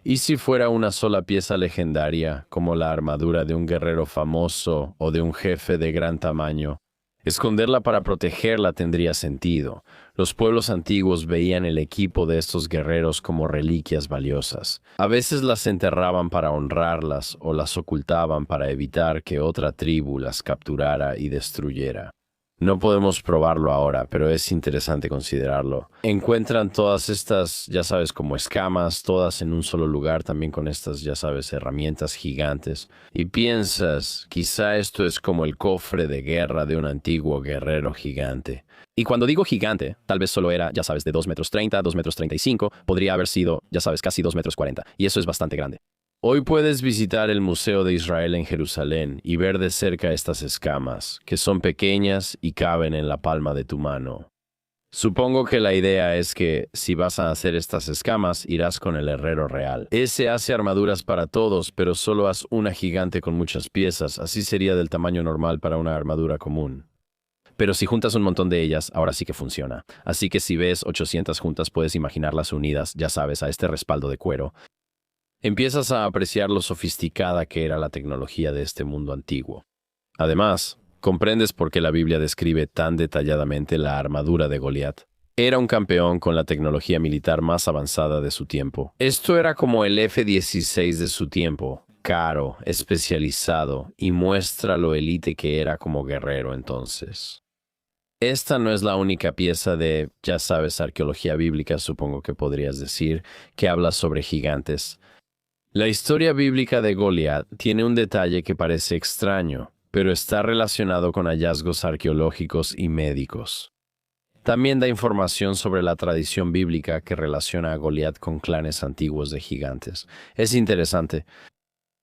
¿Y si fuera una sola pieza legendaria, como la armadura de un guerrero famoso o de un jefe de gran tamaño? Esconderla para protegerla tendría sentido. Los pueblos antiguos veían el equipo de estos guerreros como reliquias valiosas. A veces las enterraban para honrarlas o las ocultaban para evitar que otra tribu las capturara y destruyera. No podemos probarlo ahora, pero es interesante considerarlo. Encuentran todas estas, ya sabes, como escamas, todas en un solo lugar, también con estas, ya sabes, herramientas gigantes. Y piensas, quizá esto es como el cofre de guerra de un antiguo guerrero gigante. Y cuando digo gigante, tal vez solo era, ya sabes, de 2 metros 30, 2 metros 35, podría haber sido, ya sabes, casi 2 metros 40, y eso es bastante grande. Hoy puedes visitar el Museo de Israel en Jerusalén y ver de cerca estas escamas, que son pequeñas y caben en la palma de tu mano. Supongo que la idea es que, si vas a hacer estas escamas, irás con el herrero real. Ese hace armaduras para todos, pero solo haz una gigante con muchas piezas, así sería del tamaño normal para una armadura común. Pero si juntas un montón de ellas, ahora sí que funciona. Así que si ves 800 juntas, puedes imaginarlas unidas, ya sabes, a este respaldo de cuero. Empiezas a apreciar lo sofisticada que era la tecnología de este mundo antiguo. Además, comprendes por qué la Biblia describe tan detalladamente la armadura de Goliat. Era un campeón con la tecnología militar más avanzada de su tiempo. Esto era como el F-16 de su tiempo, caro, especializado, y muestra lo élite que era como guerrero entonces. Esta no es la única pieza de, ya sabes, arqueología bíblica, supongo que podrías decir, que habla sobre gigantes. La historia bíblica de Goliat tiene un detalle que parece extraño, pero está relacionado con hallazgos arqueológicos y médicos. También da información sobre la tradición bíblica que relaciona a Goliat con clanes antiguos de gigantes. Es interesante.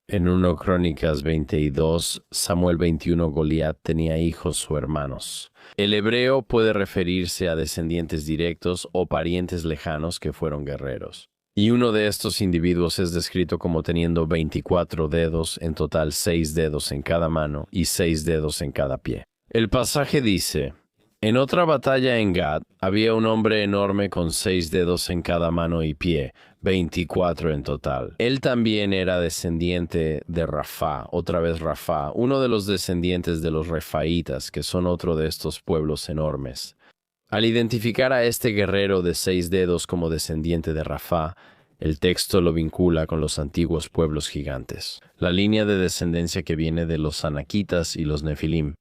En 1 Crónicas 22, Samuel 21, Goliat tenía hijos o hermanos. El hebreo puede referirse a descendientes directos o parientes lejanos que fueron guerreros. Y uno de estos individuos es descrito como teniendo 24 dedos, en total 6 dedos en cada mano y 6 dedos en cada pie. El pasaje dice: en otra batalla en Gad había un hombre enorme con 6 dedos en cada mano y pie, 24 en total. Él también era descendiente de Rafá, otra vez Rafá, uno de los descendientes de los refaitas, que son otro de estos pueblos enormes. Al identificar a este guerrero de 6 dedos como descendiente de Rafá, el texto lo vincula con los antiguos pueblos gigantes, la línea de descendencia que viene de los anaquitas y los nefilim.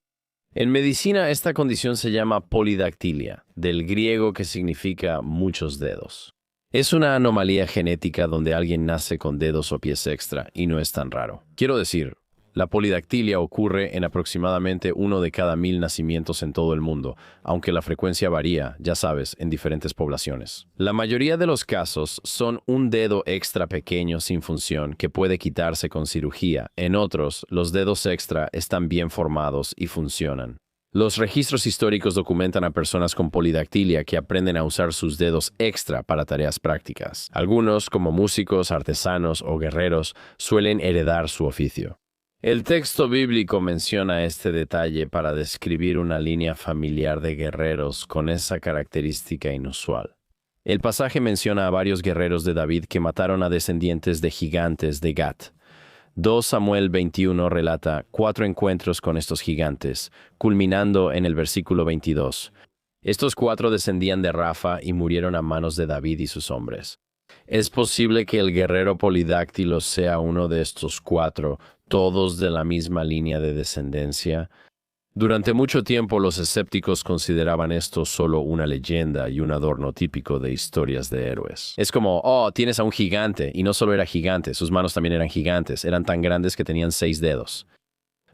En medicina, esta condición se llama polidactilia, del griego que significa muchos dedos. Es una anomalía genética donde alguien nace con dedos o pies extra, y no es tan raro. Quiero decir, la polidactilia ocurre en aproximadamente 1 de cada 1000 nacimientos en todo el mundo, aunque la frecuencia varía, ya sabes, en diferentes poblaciones. La mayoría de los casos son un dedo extra pequeño sin función que puede quitarse con cirugía. En otros, los dedos extra están bien formados y funcionan. Los registros históricos documentan a personas con polidactilia que aprenden a usar sus dedos extra para tareas prácticas. Algunos, como músicos, artesanos o guerreros, suelen heredar su oficio. El texto bíblico menciona este detalle para describir una línea familiar de guerreros con esa característica inusual. El pasaje menciona a varios guerreros de David que mataron a descendientes de gigantes de Gat. 2 Samuel 21 relata 4 encuentros con estos gigantes, culminando en el versículo 22. Estos 4 descendían de Rafa y murieron a manos de David y sus hombres. Es posible que el guerrero polidáctilo sea uno de estos 4, todos de la misma línea de descendencia. Durante mucho tiempo los escépticos consideraban esto solo una leyenda y un adorno típico de historias de héroes. Es como, tienes a un gigante, y no solo era gigante, sus manos también eran gigantes, eran tan grandes que tenían 6 dedos.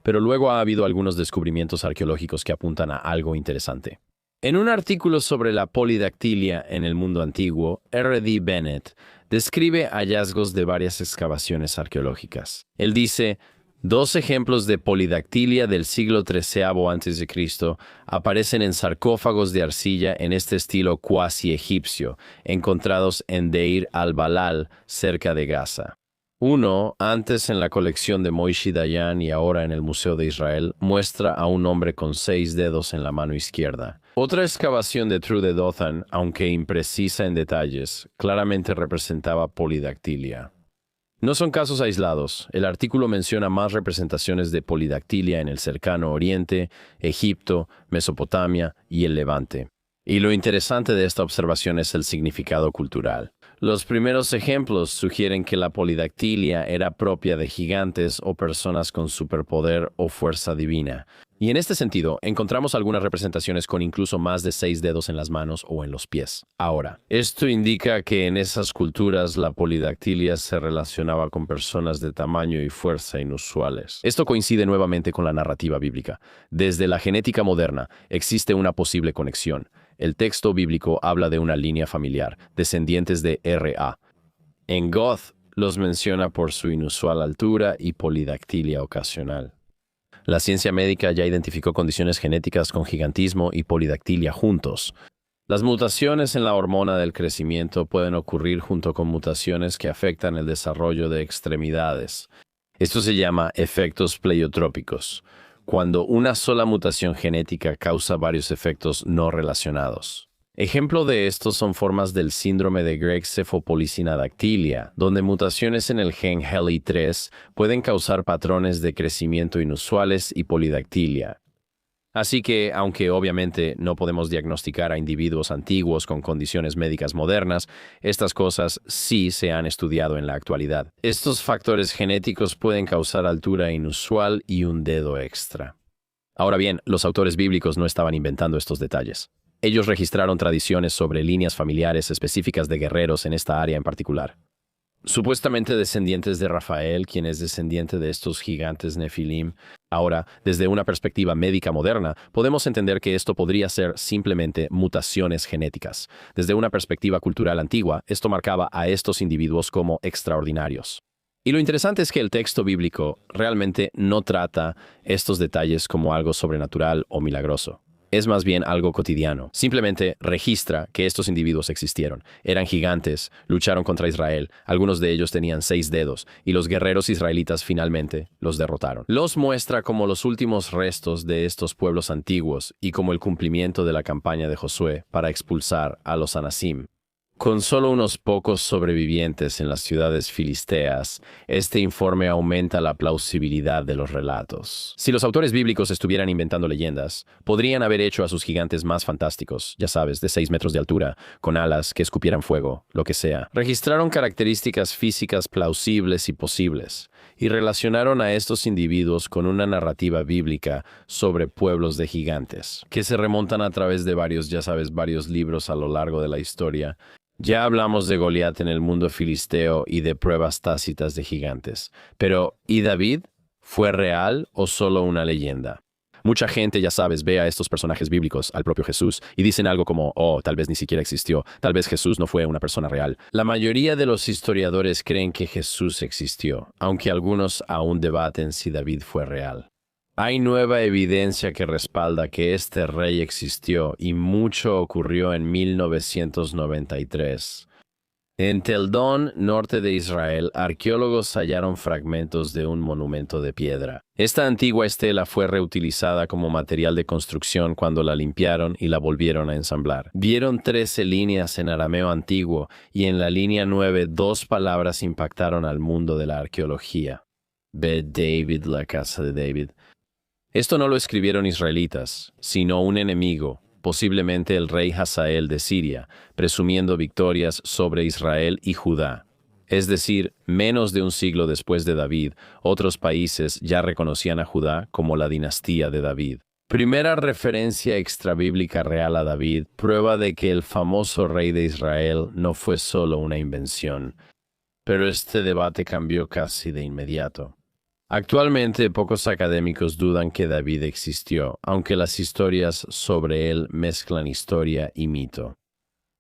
Pero luego ha habido algunos descubrimientos arqueológicos que apuntan a algo interesante. En un artículo sobre la polidactilia en el mundo antiguo, R.D. Bennett describe hallazgos de varias excavaciones arqueológicas. Él dice: 2 ejemplos de polidactilia del siglo XIII a.C. aparecen en sarcófagos de arcilla en este estilo cuasi egipcio, encontrados en Deir al-Balal, cerca de Gaza. Uno, antes en la colección de Moshe Dayan y ahora en el Museo de Israel, muestra a un hombre con 6 dedos en la mano izquierda. Otra excavación de True de Dothan, aunque imprecisa en detalles, claramente representaba polidactilia. No son casos aislados. El artículo menciona más representaciones de polidactilia en el cercano Oriente, Egipto, Mesopotamia y el Levante. Y lo interesante de esta observación es el significado cultural. Los primeros ejemplos sugieren que la polidactilia era propia de gigantes o personas con superpoder o fuerza divina. Y en este sentido, encontramos algunas representaciones con incluso más de 6 dedos en las manos o en los pies. Ahora, esto indica que en esas culturas la polidactilia se relacionaba con personas de tamaño y fuerza inusuales. Esto coincide nuevamente con la narrativa bíblica. Desde la genética moderna existe una posible conexión. El texto bíblico habla de una línea familiar, descendientes de R.A. En Goth los menciona por su inusual altura y polidactilia ocasional. La ciencia médica ya identificó condiciones genéticas con gigantismo y polidactilia juntos. Las mutaciones en la hormona del crecimiento pueden ocurrir junto con mutaciones que afectan el desarrollo de extremidades. Esto se llama efectos pleiotrópicos, cuando una sola mutación genética causa varios efectos no relacionados. Ejemplo de esto son formas del síndrome de Greig-cephalopolysyndactylia, donde mutaciones en el gen HELI3 pueden causar patrones de crecimiento inusuales y polidactilia. Así que, aunque obviamente no podemos diagnosticar a individuos antiguos con condiciones médicas modernas, estas cosas sí se han estudiado en la actualidad. Estos factores genéticos pueden causar altura inusual y un dedo extra. Ahora bien, los autores bíblicos no estaban inventando estos detalles. Ellos registraron tradiciones sobre líneas familiares específicas de guerreros en esta área en particular. Supuestamente descendientes de Rafael, quien es descendiente de estos gigantes Nefilim. Ahora, desde una perspectiva médica moderna, podemos entender que esto podría ser simplemente mutaciones genéticas. Desde una perspectiva cultural antigua, esto marcaba a estos individuos como extraordinarios. Y lo interesante es que el texto bíblico realmente no trata estos detalles como algo sobrenatural o milagroso. Es más bien algo cotidiano. Simplemente registra que estos individuos existieron. Eran gigantes, lucharon contra Israel, algunos de ellos tenían 6 dedos, y los guerreros israelitas finalmente los derrotaron. Los muestra como los últimos restos de estos pueblos antiguos y como el cumplimiento de la campaña de Josué para expulsar a los Anasim. Con solo unos pocos sobrevivientes en las ciudades filisteas, este informe aumenta la plausibilidad de los relatos. Si los autores bíblicos estuvieran inventando leyendas, podrían haber hecho a sus gigantes más fantásticos, ya sabes, de 6 metros de altura, con alas que escupieran fuego, lo que sea. Registraron características físicas plausibles y posibles, y relacionaron a estos individuos con una narrativa bíblica sobre pueblos de gigantes, que se remontan a través de varios libros a lo largo de la historia. Ya hablamos de Goliat en el mundo filisteo y de pruebas tácitas de gigantes. Pero, ¿y David? ¿Fue real o solo una leyenda? Mucha gente, ya sabes, ve a estos personajes bíblicos, al propio Jesús, y dicen algo como, tal vez ni siquiera existió, tal vez Jesús no fue una persona real. La mayoría de los historiadores creen que Jesús existió, aunque algunos aún debaten si David fue real. Hay nueva evidencia que respalda que este rey existió y mucho ocurrió en 1993. En Tel Dan, norte de Israel, arqueólogos hallaron fragmentos de un monumento de piedra. Esta antigua estela fue reutilizada como material de construcción cuando la limpiaron y la volvieron a ensamblar. Vieron 13 líneas en arameo antiguo y en la línea 9 dos palabras impactaron al mundo de la arqueología. Bet David, la casa de David. Esto no lo escribieron israelitas, sino un enemigo, posiblemente el rey Hazael de Siria, presumiendo victorias sobre Israel y Judá. Es decir, menos de un siglo después de David, otros países ya reconocían a Judá como la dinastía de David. Primera referencia extrabíblica real a David, prueba de que el famoso rey de Israel no fue solo una invención. Pero este debate cambió casi de inmediato. Actualmente, pocos académicos dudan que David existió, aunque las historias sobre él mezclan historia y mito.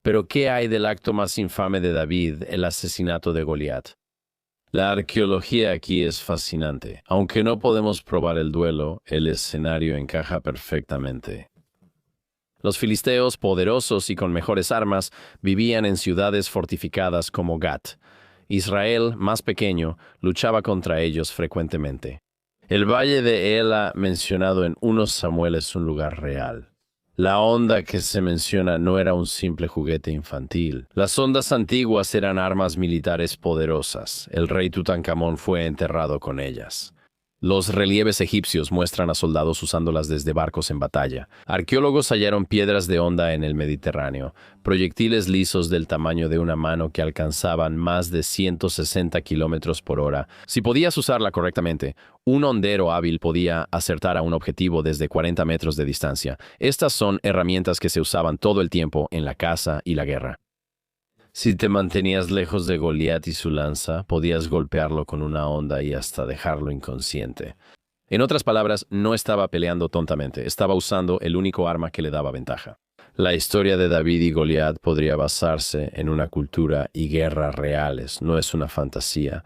Pero, ¿qué hay del acto más infame de David, el asesinato de Goliat? La arqueología aquí es fascinante. Aunque no podemos probar el duelo, el escenario encaja perfectamente. Los filisteos, poderosos y con mejores armas, vivían en ciudades fortificadas como Gat. Israel, más pequeño, luchaba contra ellos frecuentemente. El valle de Ela, mencionado en 1 Samuel, es un lugar real. La honda que se menciona no era un simple juguete infantil. Las hondas antiguas eran armas militares poderosas. El rey Tutankamón fue enterrado con ellas. Los relieves egipcios muestran a soldados usándolas desde barcos en batalla. Arqueólogos hallaron piedras de honda en el Mediterráneo, proyectiles lisos del tamaño de una mano que alcanzaban más de 160 kilómetros por hora. Si podías usarla correctamente, un hondero hábil podía acertar a un objetivo desde 40 metros de distancia. Estas son herramientas que se usaban todo el tiempo en la caza y la guerra. Si te mantenías lejos de Goliat y su lanza, podías golpearlo con una honda y hasta dejarlo inconsciente. En otras palabras, no estaba peleando tontamente, estaba usando el único arma que le daba ventaja. La historia de David y Goliat podría basarse en una cultura y guerra reales, no es una fantasía.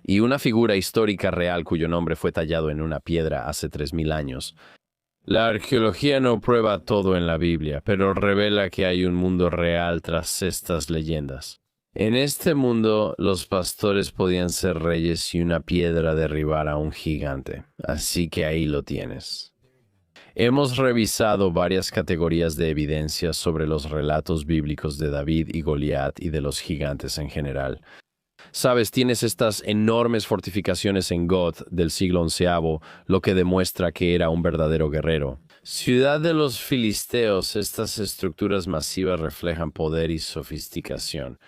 Y una figura histórica real cuyo nombre fue tallado en una piedra hace 3000 años. La arqueología no prueba todo en la Biblia, pero revela que hay un mundo real tras estas leyendas. En este mundo, los pastores podían ser reyes y una piedra derribar a un gigante. Así que ahí lo tienes. Hemos revisado varias categorías de evidencia sobre los relatos bíblicos de David y Goliat y de los gigantes en general. Sabes, tienes estas enormes fortificaciones en Got del siglo XI, lo que demuestra que era un verdadero guerrero. Ciudad de los filisteos, estas estructuras masivas reflejan poder y sofisticación.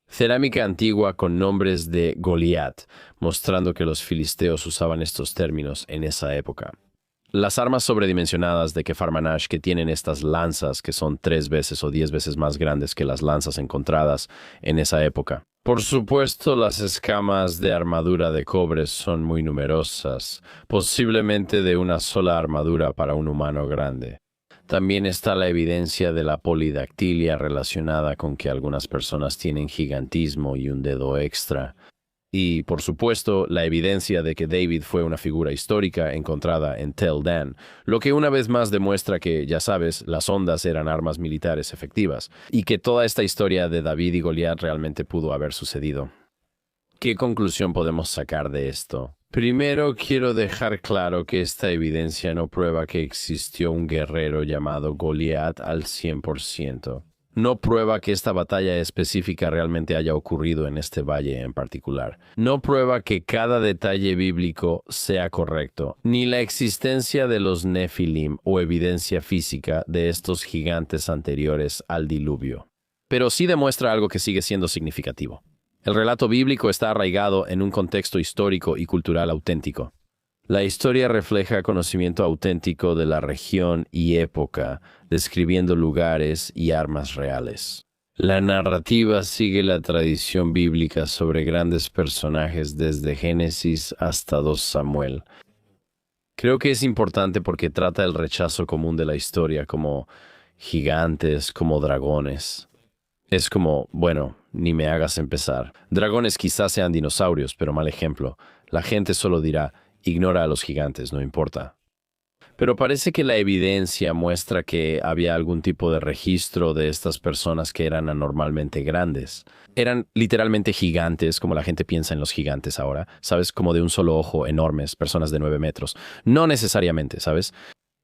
Cerámica antigua con nombres de Goliat, mostrando que los filisteos usaban estos términos en esa época. Las armas sobredimensionadas de Kefarmanash que tienen estas lanzas que son 3 veces o 10 veces más grandes que las lanzas encontradas en esa época. Por supuesto, las escamas de armadura de cobre son muy numerosas, posiblemente de una sola armadura para un humano grande. También está la evidencia de la polidactilia relacionada con que algunas personas tienen gigantismo y un dedo extra. Y, por supuesto, la evidencia de que David fue una figura histórica encontrada en Tel Dan, lo que una vez más demuestra que, ya sabes, las hondas eran armas militares efectivas, y que toda esta historia de David y Goliat realmente pudo haber sucedido. ¿Qué conclusión podemos sacar de esto? Primero, quiero dejar claro que esta evidencia no prueba que existió un guerrero llamado Goliat al 100%. No prueba que esta batalla específica realmente haya ocurrido en este valle en particular. No prueba que cada detalle bíblico sea correcto, ni la existencia de los Nefilim o evidencia física de estos gigantes anteriores al diluvio. Pero sí demuestra algo que sigue siendo significativo. El relato bíblico está arraigado en un contexto histórico y cultural auténtico. La historia refleja conocimiento auténtico de la región y época, describiendo lugares y armas reales. La narrativa sigue la tradición bíblica sobre grandes personajes desde Génesis hasta 2 Samuel. Creo que es importante porque trata el rechazo común de la historia como gigantes, como dragones. Es como, bueno, ni me hagas empezar. Dragones quizás sean dinosaurios, pero mal ejemplo. La gente solo dirá, ignora a los gigantes, no importa. Pero parece que la evidencia muestra que había algún tipo de registro de estas personas que eran anormalmente grandes. Eran literalmente gigantes, como la gente piensa en los gigantes ahora, ¿sabes? Como de un solo ojo, enormes, personas de 9 metros. No necesariamente, ¿sabes?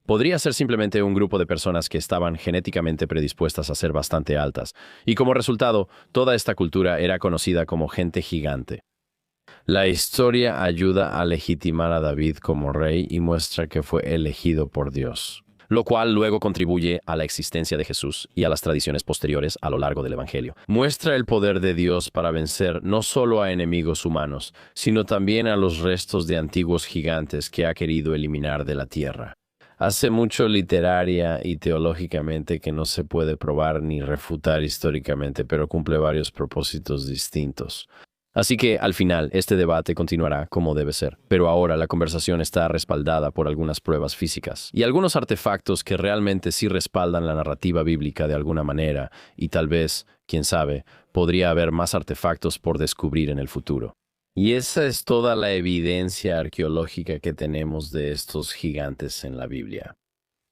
Podría ser simplemente un grupo de personas que estaban genéticamente predispuestas a ser bastante altas, y como resultado, toda esta cultura era conocida como gente gigante. La historia ayuda a legitimar a David como rey y muestra que fue elegido por Dios, lo cual luego contribuye a la existencia de Jesús y a las tradiciones posteriores a lo largo del Evangelio. Muestra el poder de Dios para vencer no solo a enemigos humanos, sino también a los restos de antiguos gigantes que ha querido eliminar de la tierra. Hace mucho literaria y teológicamente que no se puede probar ni refutar históricamente, pero cumple varios propósitos distintos. Así que, al final, este debate continuará como debe ser, pero ahora la conversación está respaldada por algunas pruebas físicas y algunos artefactos que realmente sí respaldan la narrativa bíblica de alguna manera, y tal vez, quién sabe, podría haber más artefactos por descubrir en el futuro. Y esa es toda la evidencia arqueológica que tenemos de estos gigantes en la Biblia.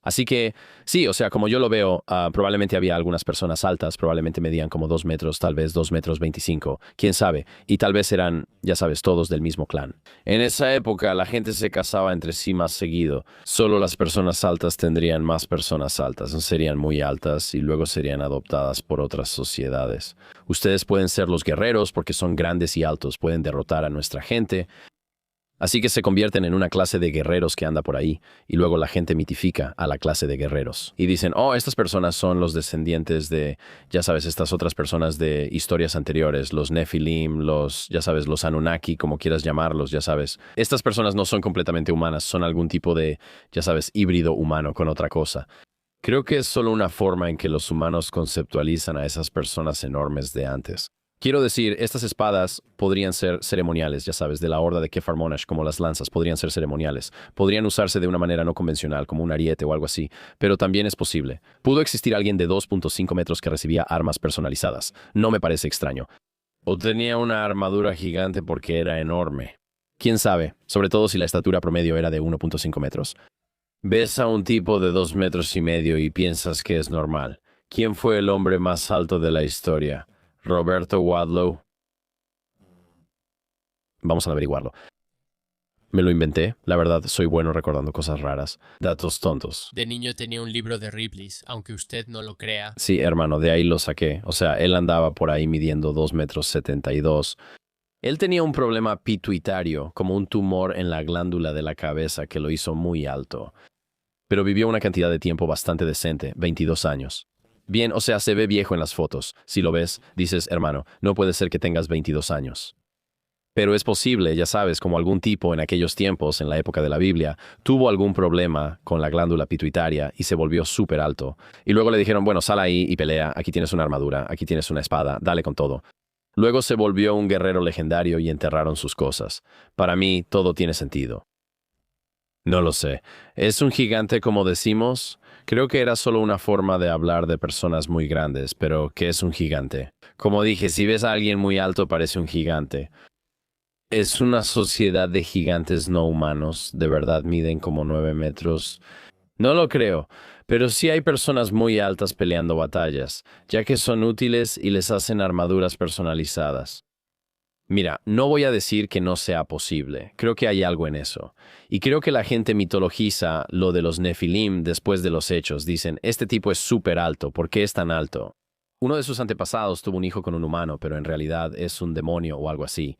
Así que, sí, o sea, como yo lo veo, probablemente había algunas personas altas, probablemente medían como 2 metros, tal vez 2 metros 25, quién sabe, y tal vez eran, ya sabes, todos del mismo clan. En esa época la gente se casaba entre sí más seguido. Solo las personas altas tendrían más personas altas, no serían muy altas y luego serían adoptadas por otras sociedades. Ustedes pueden ser los guerreros porque son grandes y altos, pueden derrotar a nuestra gente. Así que se convierten en una clase de guerreros que anda por ahí, y luego la gente mitifica a la clase de guerreros. Y dicen, oh, estas personas son los descendientes de, ya sabes, estas otras personas de historias anteriores, los Nephilim, ya sabes, los Anunnaki, como quieras llamarlos, ya sabes. Estas personas no son completamente humanas, son algún tipo de, ya sabes, híbrido humano con otra cosa. Creo que es solo una forma en que los humanos conceptualizan a esas personas enormes de antes. Quiero decir, estas espadas podrían ser ceremoniales, ya sabes, de la horda de Kefarmonash, como las lanzas, podrían ser ceremoniales. Podrían usarse de una manera no convencional, como un ariete o algo así, pero también es posible. Pudo existir alguien de 2.5 metros que recibía armas personalizadas. No me parece extraño. O tenía una armadura gigante porque era enorme. ¿Quién sabe? Sobre todo si la estatura promedio era de 1.5 metros. Ves a un tipo de 2 metros y medio y piensas que es normal. ¿Quién fue el hombre más alto de la historia? Roberto Wadlow. Vamos a averiguarlo. Me lo inventé. La verdad, soy bueno recordando cosas raras. Datos tontos. De niño tenía un libro de Ripley's, aunque usted no lo crea. Sí, hermano, de ahí lo saqué. O sea, él andaba por ahí midiendo 2,72 metros. Él tenía un problema pituitario, como un tumor en la glándula de la cabeza que lo hizo muy alto. Pero vivió una cantidad de tiempo bastante decente, 22 años. Bien, o sea, se ve viejo en las fotos. Si lo ves, dices, hermano, no puede ser que tengas 22 años. Pero es posible, ya sabes, como algún tipo en aquellos tiempos, en la época de la Biblia, tuvo algún problema con la glándula pituitaria y se volvió súper alto. Y luego le dijeron, bueno, sal ahí y pelea, aquí tienes una armadura, aquí tienes una espada, dale con todo. Luego se volvió un guerrero legendario y enterraron sus cosas. Para mí, todo tiene sentido. No lo sé. ¿Es un gigante como decimos? Creo que era solo una forma de hablar de personas muy grandes, pero ¿qué es un gigante? Como dije, si ves a alguien muy alto parece un gigante. Es una sociedad de gigantes no humanos, de verdad miden como 9 metros. No lo creo, pero sí hay personas muy altas peleando batallas, ya que son útiles y les hacen armaduras personalizadas. Mira, no voy a decir que no sea posible, creo que hay algo en eso. Y creo que la gente mitologiza lo de los Nephilim después de los hechos. Dicen, este tipo es súper alto, ¿por qué es tan alto? Uno de sus antepasados tuvo un hijo con un humano, pero en realidad es un demonio o algo así.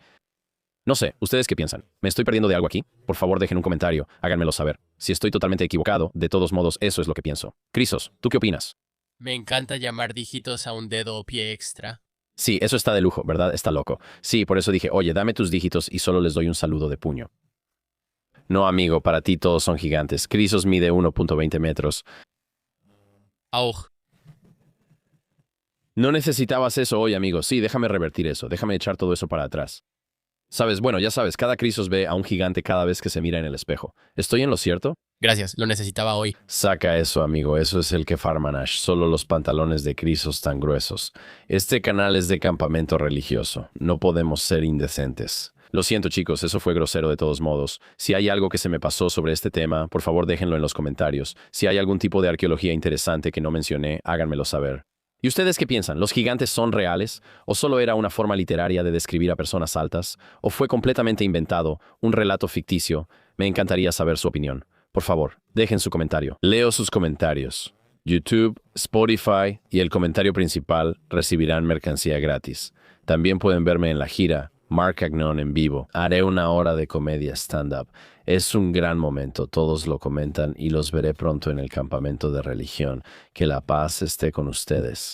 No sé, ¿ustedes qué piensan? ¿Me estoy perdiendo de algo aquí? Por favor, dejen un comentario, háganmelo saber. Si estoy totalmente equivocado, de todos modos, eso es lo que pienso. Crisos, ¿tú qué opinas? Me encanta llamar dígitos a un dedo o pie extra. Sí, eso está de lujo, ¿verdad? Está loco. Sí, por eso dije, oye, dame tus dígitos y solo les doy un saludo de puño. No, amigo, para ti todos son gigantes. Crisos mide 1.20 metros. Aug. No necesitabas eso hoy, amigo. Sí, déjame revertir eso. Déjame echar todo eso para atrás. Sabes, bueno, ya sabes, cada Crisos ve a un gigante cada vez que se mira en el espejo. ¿Estoy en lo cierto? Gracias, lo necesitaba hoy. Saca eso, amigo. Eso es el Kefarmonash. Solo los pantalones de Crisos tan gruesos. Este canal es de campamento religioso. No podemos ser indecentes. Lo siento, chicos, eso fue grosero de todos modos. Si hay algo que se me pasó sobre este tema, por favor déjenlo en los comentarios. Si hay algún tipo de arqueología interesante que no mencioné, háganmelo saber. ¿Y ustedes qué piensan? ¿Los gigantes son reales? ¿O solo era una forma literaria de describir a personas altas? ¿O fue completamente inventado, un relato ficticio? Me encantaría saber su opinión. Por favor, dejen su comentario. Leo sus comentarios. YouTube, Spotify y el comentario principal recibirán mercancía gratis. También pueden verme en la gira Mark Agnon en vivo. Haré una hora de comedia stand-up. Es un gran momento, todos lo comentan y los veré pronto en el campamento de religión. Que la paz esté con ustedes.